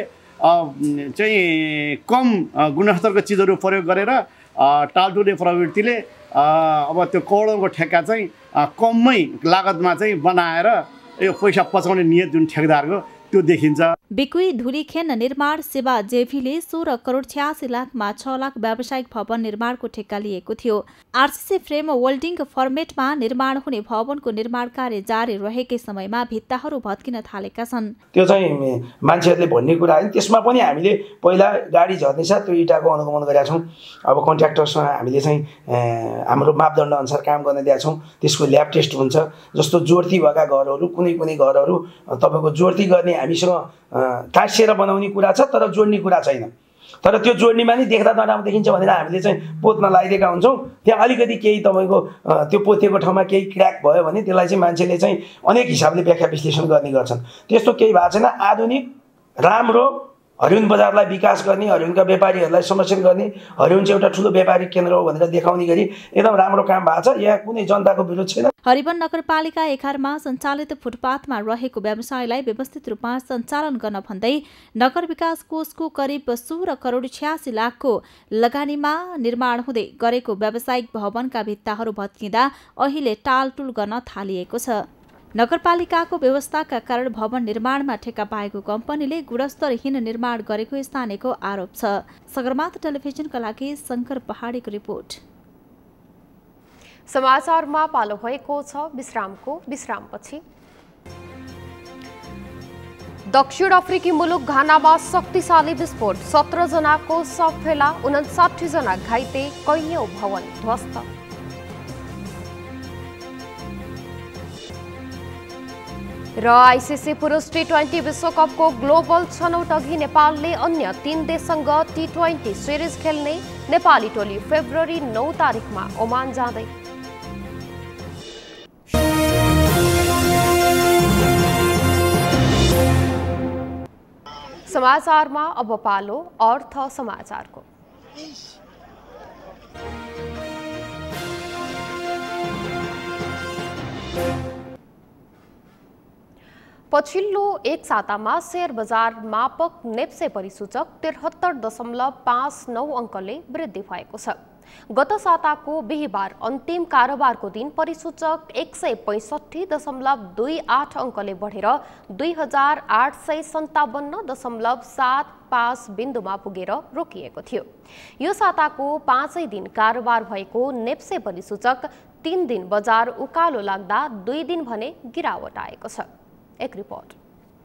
चाहिँ कम गुणस्तरको चिजहरू प्रयोग गरेर टालटुले प्रवृत्तिले अब त्यो करोडौँको ठेक्का चाहिँ कममै लागतमा चाहिँ बनाएर यो पैसा पचाउने नियत जुन ठेकेदारको त्यो देखिन्छ। बिकुई धुलीखेन निर्माण सेवा जेभीले 16 करोड 86 लाखमा 6 लाख व्यावसायिक भवन निर्माणको ठेक्का लिएको थियो। आरसीसी फ्रेम वेल्डिङ फर्मेटमा निर्माण हुने भवनको निर्माण कार्य जारी रहेकै समयमा भित्ताहरू भत्किन थालेका छन्। त्यो चाहिँ मान्छेहरूले भन्ने कुरा होइन। त्यसमा पनि हामीले पहिला गाडी झर्नेछ त्यो इँटाको अनुगमन गरेका छौँ। अब कन्ट्र्याक्टरसँग हामीले चाहिँ हाम्रो मापदण्ड अनुसार काम गर्न दिएका छौँ। त्यसको ल्याब टेस्ट हुन्छ। जस्तो जोड्ती भएका घरहरू कुनै घरहरू तपाईँको जोड्ती गर्ने हामीसँग टाँसिएर बनाउने कुरा छ तर जोड्ने कुरा छैन। तर त्यो जोड्नेमा नि देख्दा नराम्रो देखिन्छ भनेर हामीले चाहिँ पोत्न लगाइदिएका हुन्छौँ। त्यहाँ अलिकति केही तपाईँको त्यो पोतेको ठाउँमा केही क्र्याक भयो भने त्यसलाई चाहिँ मान्छेले चाहिँ अनेक हिसाबले व्याख्या विश्लेषण गर्ने गर्छन्। त्यस्तो केही भएको छैन। आधुनिक राम्रो हरिउन बजारलाई विकास गर्ने, हरिउनका व्यापारीहरूलाई संरक्षण गर्ने, हरिउन चाहिँ एउटा ठुलो व्यापारिक केन्द्र हो भनेर देखाउने गरी एकदम राम्रो काम भएको छ। यहाँ कुनै जनताको विरोध छैन। हरिवन नगरपालिका 11 सञ्चालित फुटपाथमा रहेको व्यवसायलाई व्यवस्थित रूपमा सञ्चालन गर्न भन्दै नगर विकास कोषको करिब 16 करोड 86 लाखको लगानीमा निर्माण हुँदै गरेको व्यावसायिक भवनका भित्ताहरू भत्किँदा अहिले टालटुल गर्न थालिएको छ। नगरपालिकाको व्यवस्थाका कारण भवन निर्माणमा ठेक्का पाएको कम्पनीले गुणस्तरहीन निर्माण गरेको स्थानीयको आरोप छ। सगरमाथा टेलिभिजनका लागि शङ्कर पहाडीको रिपोर्ट। समाचारमा पालो भएको छ विश्रामपछि। दक्षिण अफ्रिकी मुलुक घानामा शक्तिशाली विस्फोट, 17 जनाको शव फेला, 59 जना घाइते, कैयौं भवन ध्वस्त। र आईसीसी पुरुष टी20 विश्वकपको ग्लोबल छनौट अघि नेपालले अन्य 3 देशसँग टी20 सिरिज खेल्ने। नेपाली टोली फेब्रुअरी 9 तारिखमा ओमान जाँदै। समाचारमा अब पालो अर्थ समाचारको। पछिल्लो एक सातामा शेयर बजार मापक नेप्से परिसूचक 73.59 अङ्कले वृद्धि भएको छ। गत साताको बिहीबार अन्तिम कारोबारको दिन परिसूचक 165.28 अङ्कले बढेर 2857.75 बिन्दुमा पुगेर रोकिएको थियो। यो साताको 5 दिन कारोबार भएको नेप्से परिसूचक 3 दिन बजार उकालो लाग्दा 2 दिन भने गिरावट आएको छ। एक रिपोर्ट।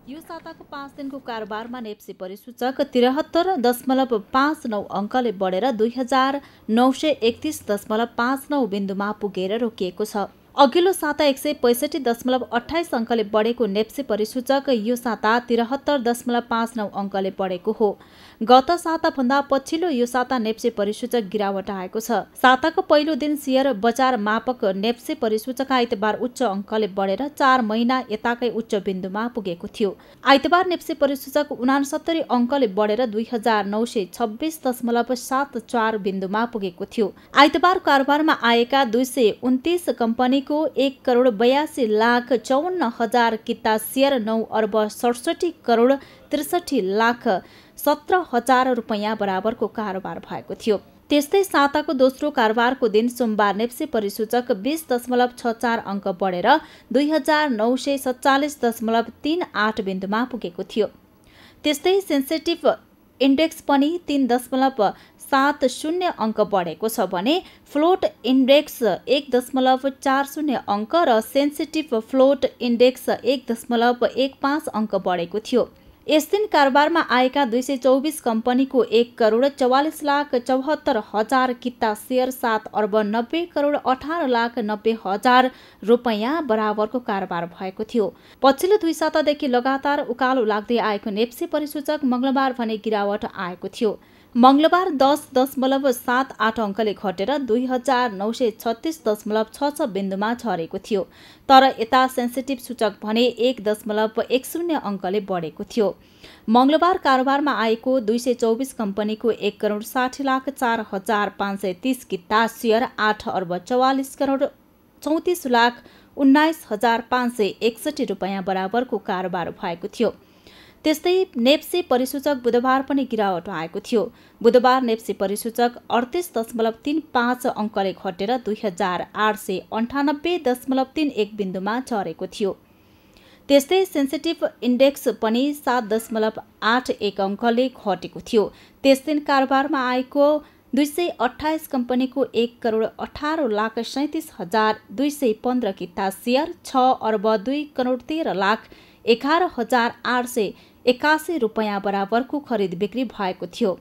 यो साताको 5 दिनको कारोबारमा नेप्से परिसूचक 73.59 अङ्कले बढेर 2931.59 बिन्दुमा पुगेर रोकिएको छ। अघिल्लो साता 165.28 अङ्कले बढेको नेप्से परिसूचक यो साता 73.59 अङ्कले बढेको हो। गत साताभन्दा पछिल्लो यो साता नेप्से परिसूचक गिरावट आएको छ। साताको पहिलो दिन शेयर बजार मापक नेप्से परिसूचक आइतबार उच्च अङ्कले बढेर 4 महिना यताकै उच्च बिन्दुमा पुगेको थियो। आइतबार नेप्से परिसूचक 69 अङ्कले बढेर 2926.74 बिन्दुमा पुगेको थियो। आइतबार कारोबारमा आएका 229 कम्पनीको 1,82,54,000 किता शेयर 9,67,63,17,000 रुपैयाँ बराबरको कारोबार भएको थियो। त्यस्तै साताको दोस्रो कारोबारको दिन सोमबार नेप्से परिसूचक 20.64 अङ्क बढेर 2947.38 बिन्दुमा पुगेको थियो। त्यस्तै सेन्सेटिभ इन्डेक्स पनि 3.70 अङ्क बढेको छ भने फ्लोट इन्डेक्स 1.40 अङ्क र सेन्सिटिभ फ्लोट इन्डेक्स 1.15 अङ्क बढेको थियो। यस दिन कारोबारमा आएका 224 कम्पनीको 1,44,74,000 किता शेयर 7,90,18,90,000 रुपैयाँ बराबरको कारोबार भएको थियो। पछिल्लो 2 सातादेखि लगातार उकालो लाग्दै आएको नेप्से परिसूचक मङ्गलबार भने गिरावट आएको थियो। मङ्गलबार 10.78 अङ्कले घटेर 2936.66 बिन्दुमा झरेको थियो। तर यता सेन्सिटिभ सूचक भने 1.10 अङ्कले बढेको थियो। मङ्गलबार कारोबारमा आएको 224 कम्पनीको 1,60,04,530 किता शेयर 8,44,34,19,561 रुपैयाँ बराबरको कारोबार भएको थियो। त्यस्तै नेप्से परिसूचक बुधबार पनि गिरावट आएको थियो। बुधबार नेप्से परिसूचक 38.35 अङ्कले घटेर 2898.31 बिन्दुमा झरेको थियो। त्यस्तै सेन्सिटिभ इन्डेक्स पनि 7.81 अङ्कले घटेको थियो। त्यस दिन कारोबारमा आएको 228 कम्पनीको 1,18,37,215 किता सेयर 6,02,13,11,881 रुपैयाँ बराबरको खरिद बिक्री भएको थियो।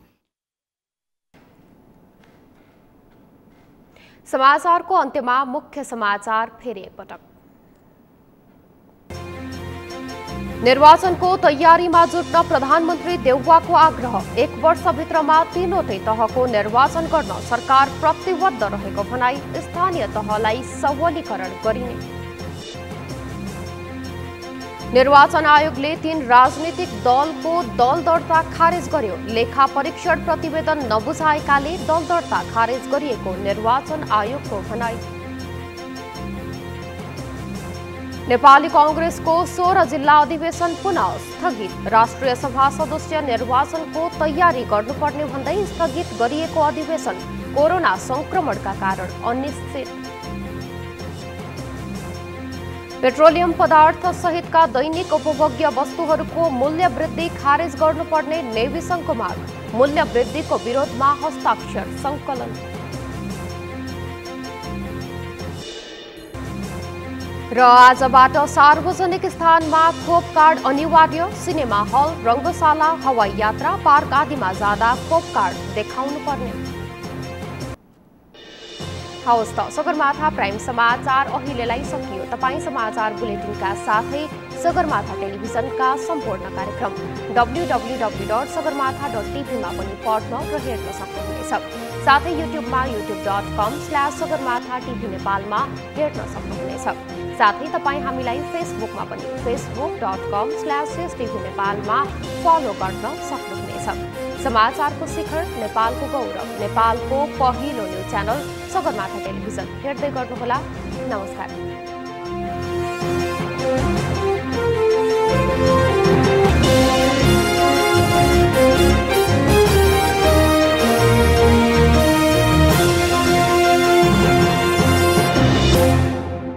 समाचारको अन्त्यमा मुख्य समाचार फेरि एकपटक। निर्वाचनको तयारीमा जुट्न प्रधानमन्त्री देउवाको आग्रह। 1 वर्षभित्रमा तीनवटै तहको निर्वाचन गर्न सरकार प्रतिबद्ध रहेको भनाई। स्थानीय तहलाई सबलीकरण गरिने। निर्वाचन आयोगले 3 राजनीतिक दलको दल दर्ता खारेज गर्यो। लेखा परीक्षण प्रतिवेदन नबुझाएकाले दल दर्ता खारेज गरिएको निर्वाचन आयोगको भनाई। नेपाली कांग्रेसको 16 जिल्ला अधिवेशन पुनः स्थगित। राष्ट्रिय सभा सदस्य निर्वाचनको तयारी गर्नुपर्ने भन्दै स्थगित गरिएको अधिवेशन कोरोना संक्रमणका कारण अनिश्चित। पेट्रोलियम पदार्थ सहितका दैनिक उपभोग्य वस्तुहरूको मूल्य वृद्धि खारेज गर्नुपर्ने नेभी संघको माग। मूल्य वृद्धिको विरोधमा हस्ताक्षर संकलन। र आजबाट सार्वजनिक स्थानमा खोप कार्ड अनिवार्य। सिनेमा हल, रङ्गशाला, हवाई यात्रा, पार्क आदिमा जाँदा खोप कार्ड देखाउनु पर्ने। हवस् त सगरमाथा प्राइम समाचार अहिलेलाई सकियो। तपाईँ समाचार बुलेटिनका साथै सगरमाथा टेलिभिजनका सम्पूर्ण कार्यक्रम www.sagarmatha.tv मा पनि पढ्न र हेर्न सक्नुहुनेछ। साथै युट्युबमा youtube.com/sagarmatha TV नेपालमा हेर्न सक्नुहुनेछ। साथै तपाईँ हामीलाई फेसबुकमा पनि facebook.com/tvnepal नेपालमा फलो गर्न सक्नुहुनेछ। समाचारको शिखर, नेपालको गौरव, नेपालको पहिलो न्युज च्यानल सगरमाथा टेलिभिजन हेर्दै गर्नुहोला। नमस्कार।